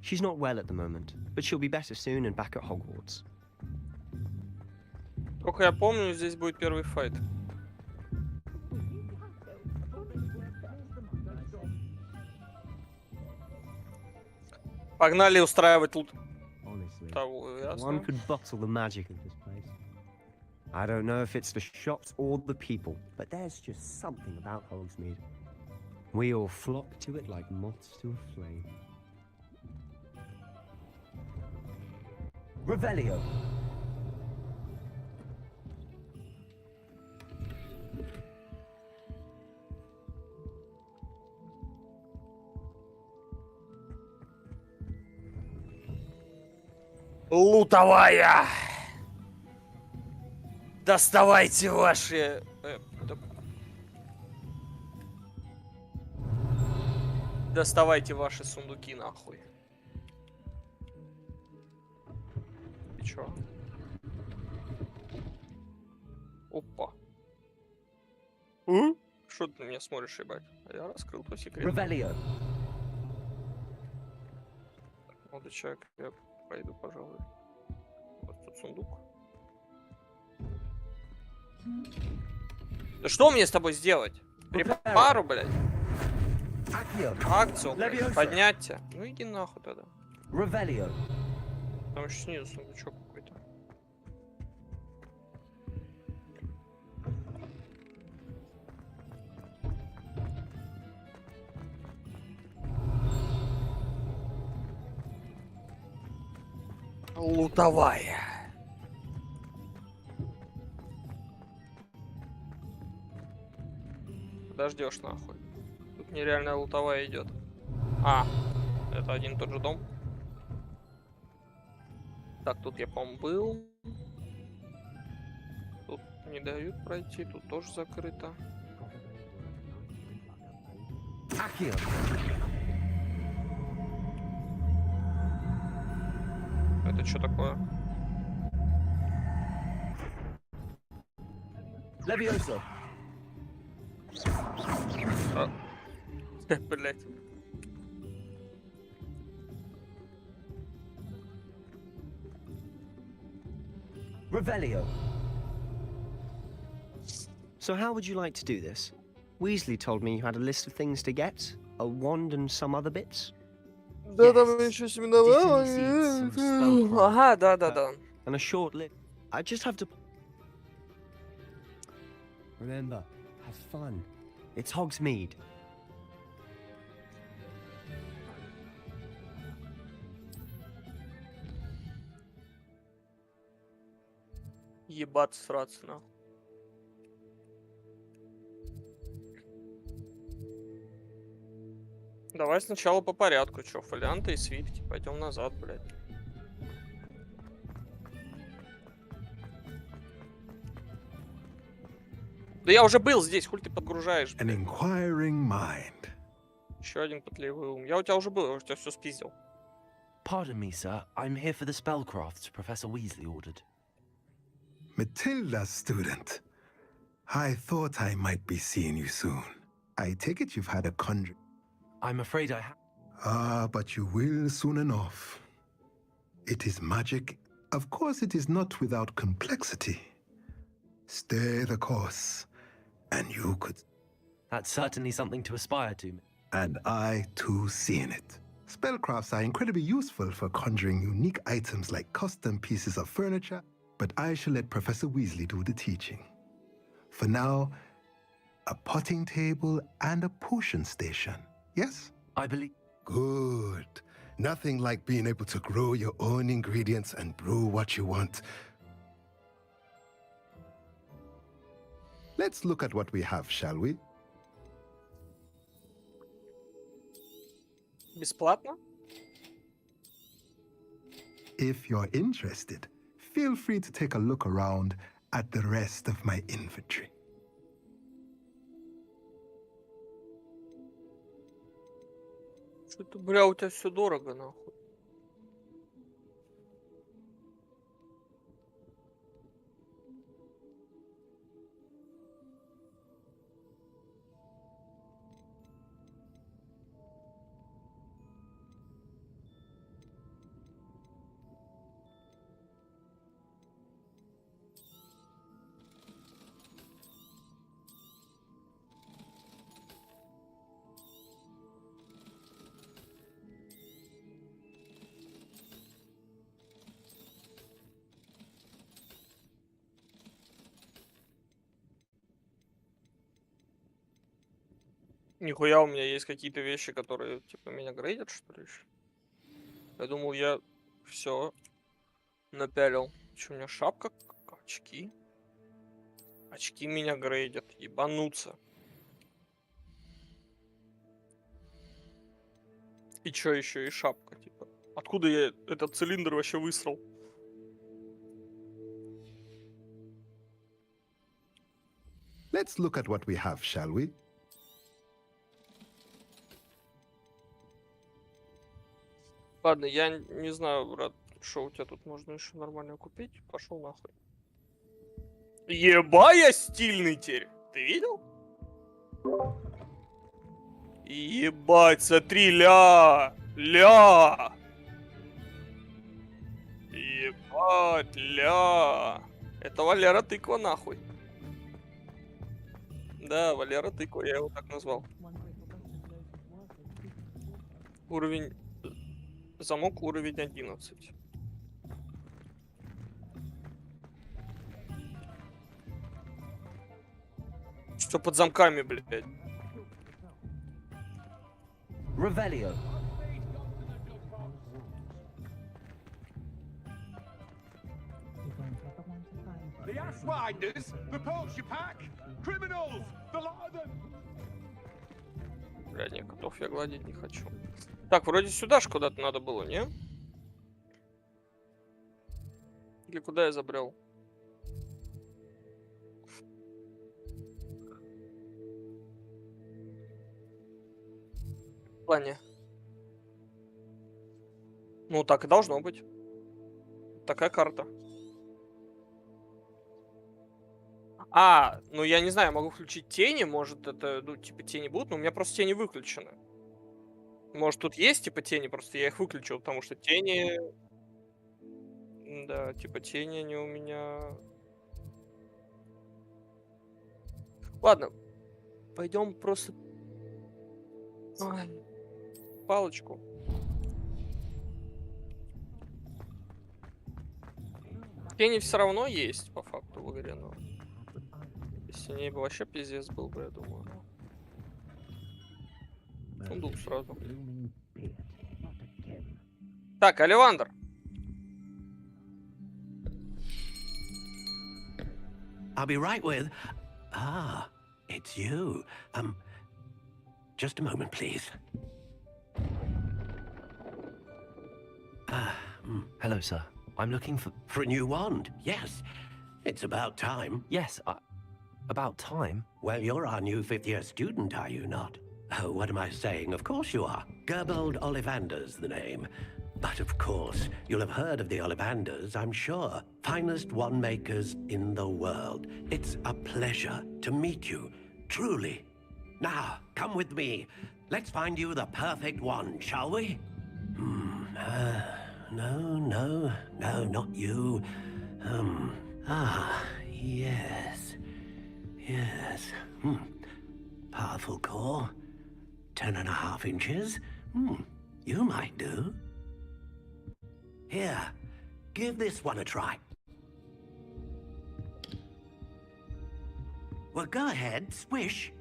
She's not well at the moment, but she'll be better soon and back at Hogwarts. Сколько я помню, здесь будет первый файт. Погнали устраивать тут. Honestly, Того, ясно? one could bottle the magic of this place. I don't know if it's the shops or the people, but there's just something about Hogsmeade. We all flock to it like moths to a flame. Revelio. Лутовая! Доставайте ваши... Доставайте ваши сундуки, нахуй. чё? Опа. Что ты на меня смотришь, ебать? Я раскрыл твой секрет. Revelio. Молодой человек, я пойду, пожалуй. Вот тут сундук. Да что мне с тобой сделать? Припару, блядь. Акцию, блядь. Поднять тебя. Ну иди нахуй тогда. Revelio. Там еще снизу сундучок какой-то. Лутовая. Подождешь нахуй. Тут нереальная лутовая идет. А, это один и тот же дом. Так, тут я, по-моему, был. Тут не дают пройти, тут тоже закрыто. Это что такое? Levioso. Блять. Revelio. So how would you like to do this? Weasley told me you had a list of things to get, a wand and some other bits. Да, там еще семеновало. Ага, да. And a short list. I just have to... Remember, have fun. It's Hogsmeade. Ебаться, сраться, нахуй. Давай сначала по порядку, чё, фолианты и свитки. Пойдем назад, блядь. Да я уже был здесь, хуй ты подгружаешь, An блядь. inquiring mind. Еще один пытливый ум. Я у тебя уже был, я у тебя все спиздил. Pardon me, sir. I'm here for the spellcrafts Professor Weasley ordered. Matilda, student. I thought I might be seeing you soon. I take it you've had a conjuring. I'm afraid I have. Ah, but you will soon enough. It is magic. Of course, it is not without complexity. Stay the course, and you could... That's certainly something to aspire to. And I, too, see in it. Spellcrafts are incredibly useful for conjuring unique items like custom pieces of furniture, but I shall let Professor Weasley do the teaching. For now, a potting table and a potion station, yes? I believe... Good. Nothing like being able to grow your own ingredients and brew what you want. Let's look at what we have, shall we? Бесплатно? If you're interested, feel free to take a look around at the rest of my inventory. Что-то, бля, у тебя все дорого, нахуй. Нихуя, у меня есть какие-то вещи, которые, типа, меня грейдят, что ли, еще? Я думал, я все напялил. Че, у меня шапка? Очки? Очки меня грейдят. Ебануться. И чё еще? И шапка, типа. Откуда я этот цилиндр вообще высрал? Let's look at what we have, shall we? Ладно, я не знаю, брат, Что у тебя тут можно еще нормально купить? Пошел нахуй. Еба, я стильный теперь. Ты видел? Ебать, смотри, ля. Ебать, ля. Это Валера Тыква, нахуй. Да, Валера Тыква, я его так назвал. Уровень... Замок уровень 11. Что под замками, блядь? Revelio. The Ashwinders, the poacher pack, criminals, the Larden. Блядь, не, котов я гладить не хочу. Так, вроде сюда ж куда-то надо было, не? Или куда я забрел? В плане. Ну, так и должно быть. Такая карта. А, ну я не знаю, могу включить тени, может это, ну, типа тени будут, но у меня просто тени выключены. Может тут есть, типа, тени, просто я их выключил, потому что тени... Да, типа тени они у меня... Ладно, пойдем просто... Ой, палочку. Тени все равно есть, по факту, в игре, но... Если не бы вообще пиздец был бы, я думаю. Сундук сразу. Так, Оливандр. I'll be right with... Ah, it's you. Just a moment, please. Hello, sir. I'm looking for... For a new wand, yes. It's about time. Yes, about time. Well, you're our new fifth-year student, are you not? Oh, what am I saying? Of course you are. Gerbold Ollivander's the name. But of course, you'll have heard of the Ollivanders, I'm sure. Finest wand makers in the world. It's a pleasure to meet you, truly. Now, come with me. Let's find you the perfect wand, shall we? No, not you. Yes. Powerful core. 10.5 inches. You might do. Here, give this one a try. Well, go ahead, swish.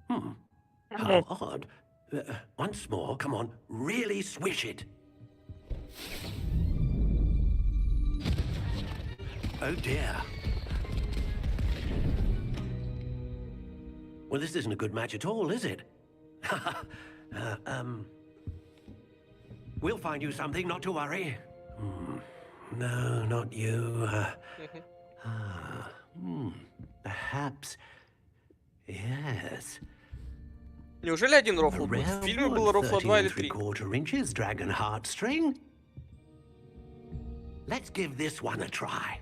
How odd. Once more, come on, really swish it. Oh dear. Well, this isn't a good match at all, is it? We'll find you something, not to worry. No, not you. Perhaps... Yes. Неужели один рофл будет? В фильме было рофла 2 или 3. 3/4 inches dragon heartstring. Let's give this one a try.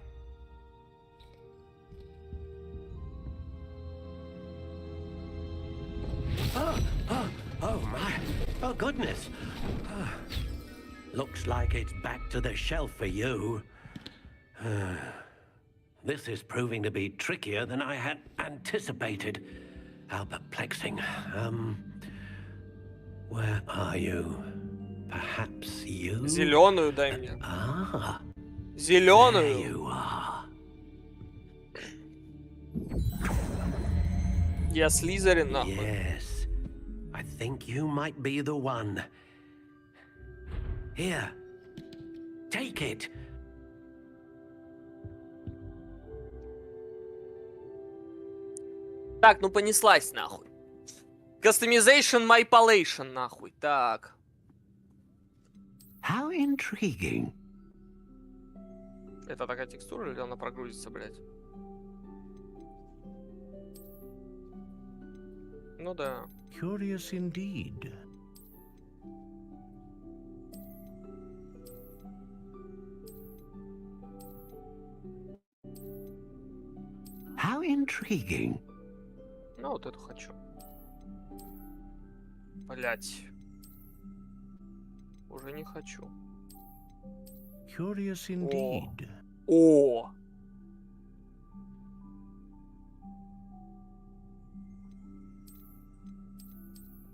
Oh my. Oh goodness. Looks like it's back to the shelf for you. This is proving to be trickier than I had anticipated. How perplexing. Where are you? Perhaps you? Зеленую дай мне. There Зеленую. you are. Я Слизерин, нахуй. Yes. I think you might be the one. Here. Take it. Так, ну понеслась, нахуй. Customization Mypalation, нахуй. Так. How intriguing. Это такая текстура или она прогрузится, блядь? Ну да. Curious indeed. How intriguing. Ну, вот эту хочу. Блять. Уже не хочу. Curious indeed. О!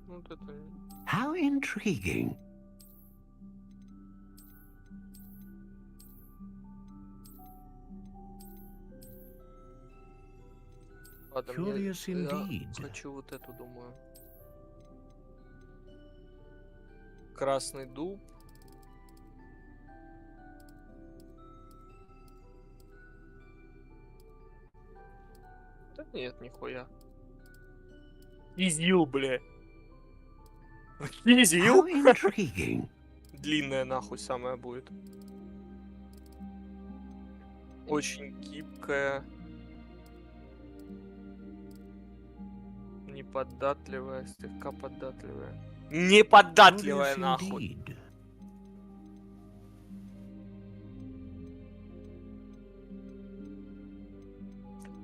Вот это... How intriguing. Ладно, Curious я indeed. хочу вот эту, думаю. Красный дуб. Да нет, нихуя. Изил, бля. Изил? How intriguing. Длинная нахуй самая будет. Очень гибкая. Неподатливая, слегка податливая. Неподатливая, Curious нахуй. indeed.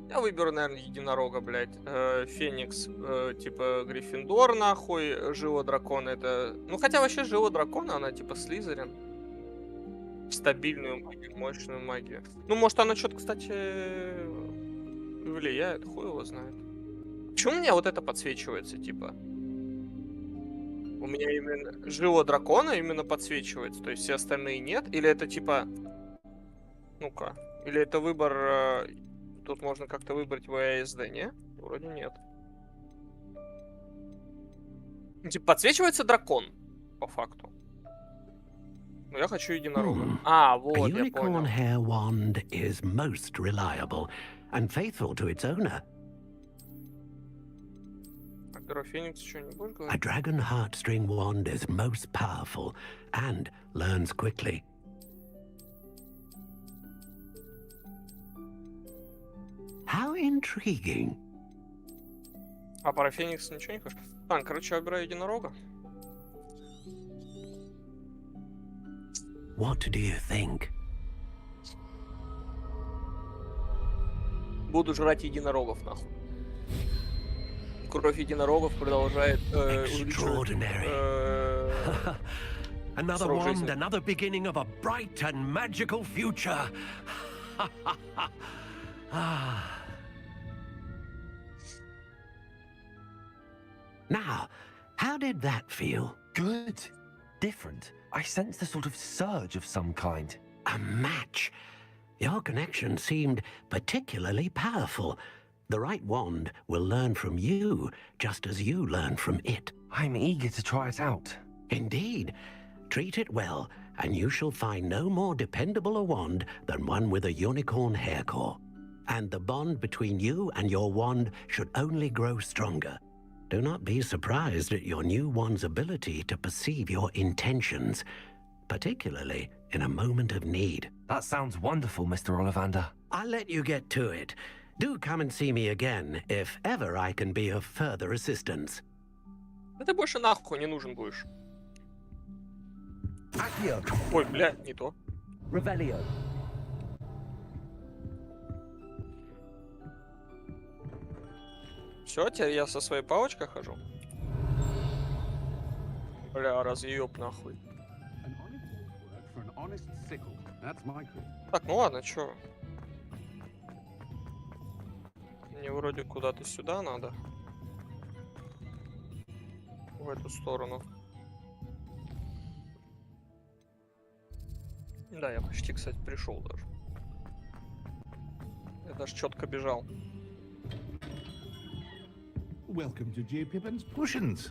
Я выберу, наверное, единорога, блядь. Феникс, типа Гриффиндор, нахуй. Жила дракона это... Ну, хотя вообще жила дракона, она типа Слизерин. Стабильную магию, мощную магию. Ну, может, она что-то, кстати, влияет, хуй его знает. Почему у меня вот это подсвечивается, типа? У меня именно жила дракона именно подсвечивается, то есть все остальные нет? Или это типа... Ну-ка. Или это выбор... Тут можно как-то выбрать ВСД, не? Вроде нет. Типа подсвечивается дракон, по факту. Но я хочу единорога. А, A вот, я unicorn понял. hair wand is most reliable and faithful to its owner. А перо Феникс что, не будешь A говорить? dragon heartstring wand is most powerful and learns quickly. How intriguing. А про Феникс ничего не хочешь? Так, короче, я выбираю единорога. What do you think? Буду жрать единорогов, нахуй. Кровь единорогов продолжает увеличивать... Extraordinary. Another срок wand, жизни. another beginning of a bright and magical future. Now, how did that feel? Good. Different. I sensed a sort of surge of some kind. A match. Your connection seemed particularly powerful. The right wand will learn from you, just as you learn from it. I'm eager to try it out. Indeed. Treat it well, and you shall find no more dependable a wand than one with a unicorn hair core. And the bond between you and your wand should only grow stronger. Do not be surprised at your new wand's ability to perceive your intentions, particularly in a moment of need. That sounds wonderful, Mr. Ollivander. I'll let you get to it. Do come and see me again if ever I can be of further assistance. Да ты больше нахуй не нужен будешь. Accio. Ой, бля, не то. Revelio. Все, теперь я со своей палочкой хожу. Бля, разъеб нахуй. Так, ну ладно, чё? Мне вроде куда-то сюда надо. В эту сторону. Да, я почти, кстати, пришел даже. Я даже четко бежал. Welcome to J. Pippin's Potions.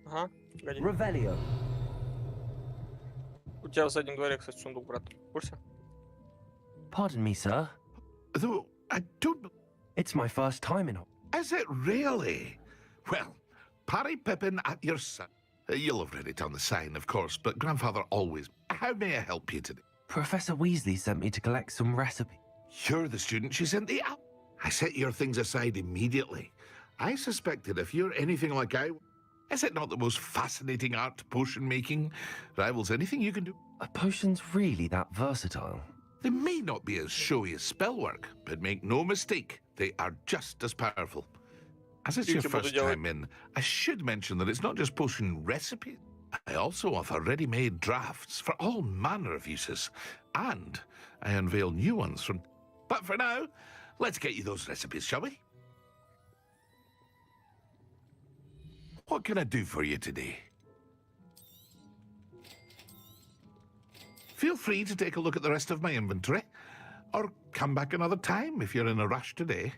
Ага, погоди. Revelio. У тебя в заднем дворе, кстати, сундук, брат. В курсе? Pardon me, sir. Though I don't. It's my first time in. Is it really? Well, Parry Pippin at your side. You'll have read it on the sign, of course, but Grandfather always. How may I help you today? Professor Weasley sent me to collect some recipes. You're the student she sent the out. I set your things aside immediately. I suspected if you're anything like I. Is it not the most fascinating art, potion making? Rivals anything you can do? Are potions really that versatile? They may not be as showy as spellwork, but make no mistake, They are just as powerful. As it's your Тільки буду first делать. time in, I should mention that it's not just potion recipes. I also offer ready-made drafts for all manner of uses. And I unveil new ones from... But for now, let's get you those recipes, shall we? What can I do for you today? Feel free to take a look at the rest of my inventory, or come back another time if you're in a rush today.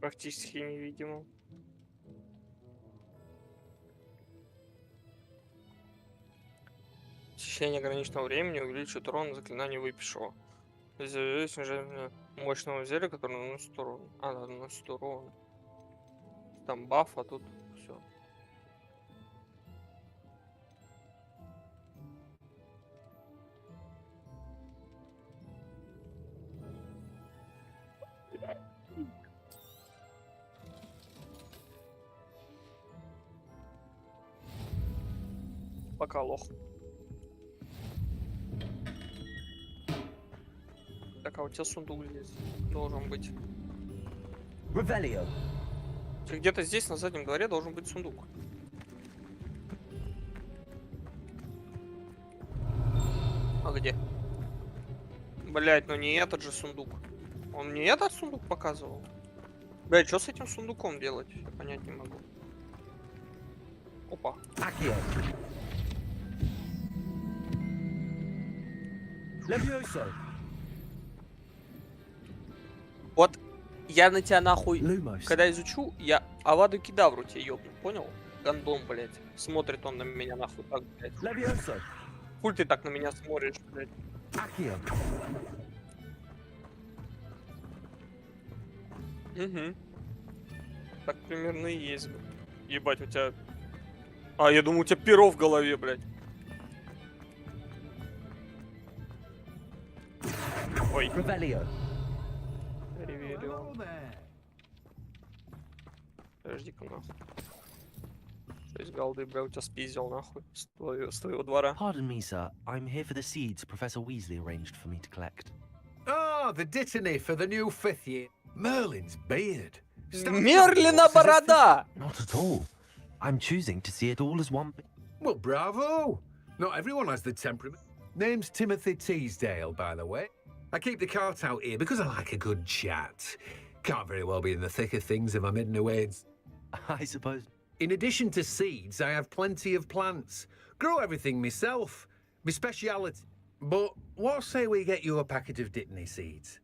Практически невидимо. В течение ограниченного времени увеличивает урон заклинания выпившего. Здесь уже мощного зелья, которое наносит урон. А, да, наносит урон. Там баф, а тут все. Пока лох. Так, а у тебя сундук здесь должен быть. Revelio. Где-то здесь, на заднем дворе, должен быть сундук. А где? Блять, ну не этот же сундук. Он мне этот сундук показывал? Блять, что с этим сундуком делать? Я понять не могу. Опа. Levioso. Вот я на тебя нахуй, Lumos. когда изучу, я Аваду Кедавру тебе ёбну, понял? Гандон, блять. Смотрит он на меня нахуй так, блять. Levioso. Хуй ты так на меня смотришь, блять. Accio. Угу. Так примерно и есть, блядь. Ебать, у тебя... А, я думаю, у тебя перо в голове, блядь. Ой. Revelio. Ревелио. Подожди-ка нахуй. Что из голды, бля, у тебя спиздил нахуй с твоего двора. Pardon me, sir. I'm here for the seeds Professor Weasley arranged for me to collect. Ah, the dittany for the new 5th year. Merlin's beard. Мерлина борода! Not at all. I'm choosing to see it all as one. Well, bravo. Not everyone has the temperament. Name's Timothy Teasdale, by the way. I keep the cart out here because I like a good chat. Can't very well be in the thick of things if I'm hidden away. I suppose. In addition to seeds, I have plenty of plants. Grow everything myself. My speciality. But what say we get you a packet of dittany seeds?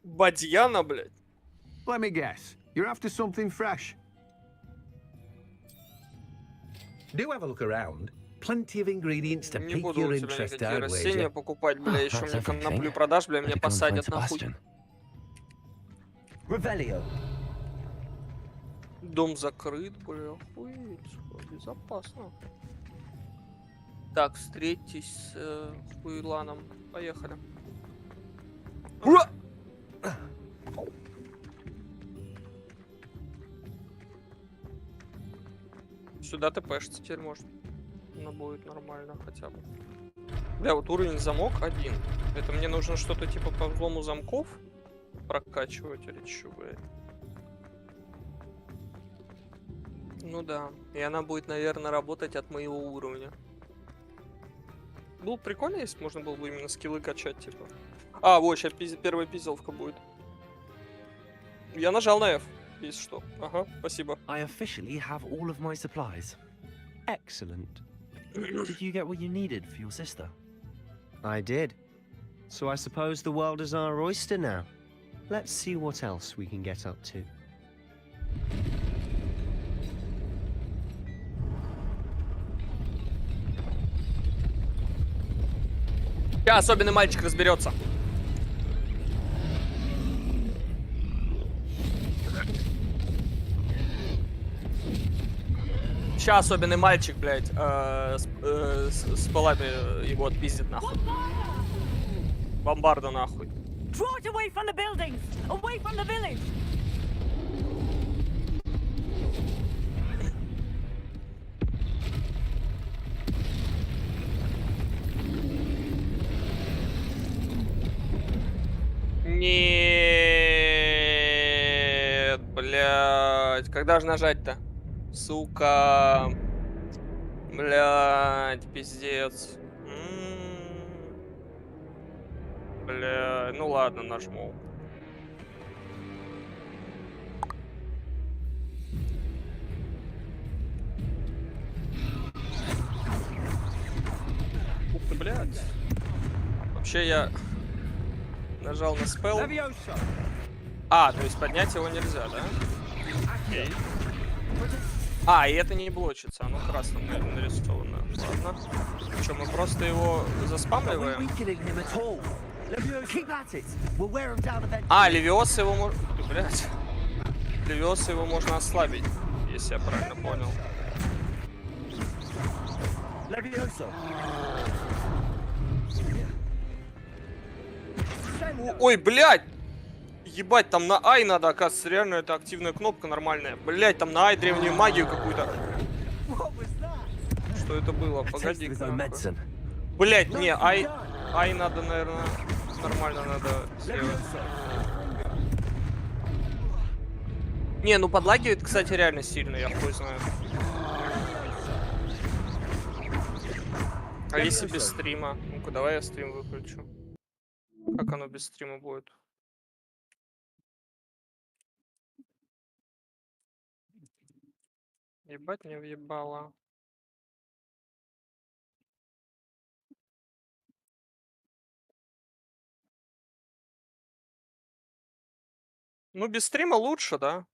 Бадьяна, блядь. Let me guess. You're after something fresh. Do have a look around. Plenty of ingredients to Не pique буду your у тебя interest, никакие I'd растения wager. покупать, бля, еще that's мне everything. коноплю продашь, бля, меня Better go and посадят find нахуй. Sebastian. Revelio. Дом закрыт, бля, охуеть, безопасно. Так, встретитесь с хуйланом. Поехали. Ура! Сюда ТПшиться теперь можно. Она будет нормально хотя бы. Бля, вот уровень замок 1. Это мне нужно что-то типа по взлому замков прокачивать или чё, блядь? Ну да. И она будет, наверное, работать от моего уровня. Было бы прикольно, если можно было бы именно скиллы качать, типа. А, вот, сейчас первая пизелка будет. Я нажал на F, если что. Ага, спасибо. I officially have all of my supplies. Excellent. Did you get what you needed for your sister? I did. So I suppose the world is our oyster now. Let's see what else we can get up to. Сейчас особенный мальчик разберется. Сейчас особенный мальчик, блядь, с палами его отпиздит нахуй. Бомбарда нахуй. Draw it away from the buildings! Away from the village! блядь, когда же нажать-то? Сука. Блядь, пиздец. Бля, ну ладно, нажму. Ух ты, блядь. Вообще я нажал на спел. А, то есть поднять его нельзя, да? Окей. А, и это не блочится, оно красным нарисовано. Ладно. Что, мы просто его заспамливаем? А, Левиоса его можно... Блядь. Левиоса его можно ослабить, если я правильно понял. Ой, блядь! Ебать, там на Ай надо, оказывается, реально это активная кнопка нормальная. Блядь, там на Ай древнюю магию какую-то. Что это было? Погоди. Блядь, не, Ай надо, наверное, нормально надо сделать. Не, ну подлагивает, кстати, реально сильно, я хуй знаю. А если без стрима? Ну-ка, давай я стрим выключу. Как оно без стрима будет? Ебать не въебало. Ну, без стрима лучше, да?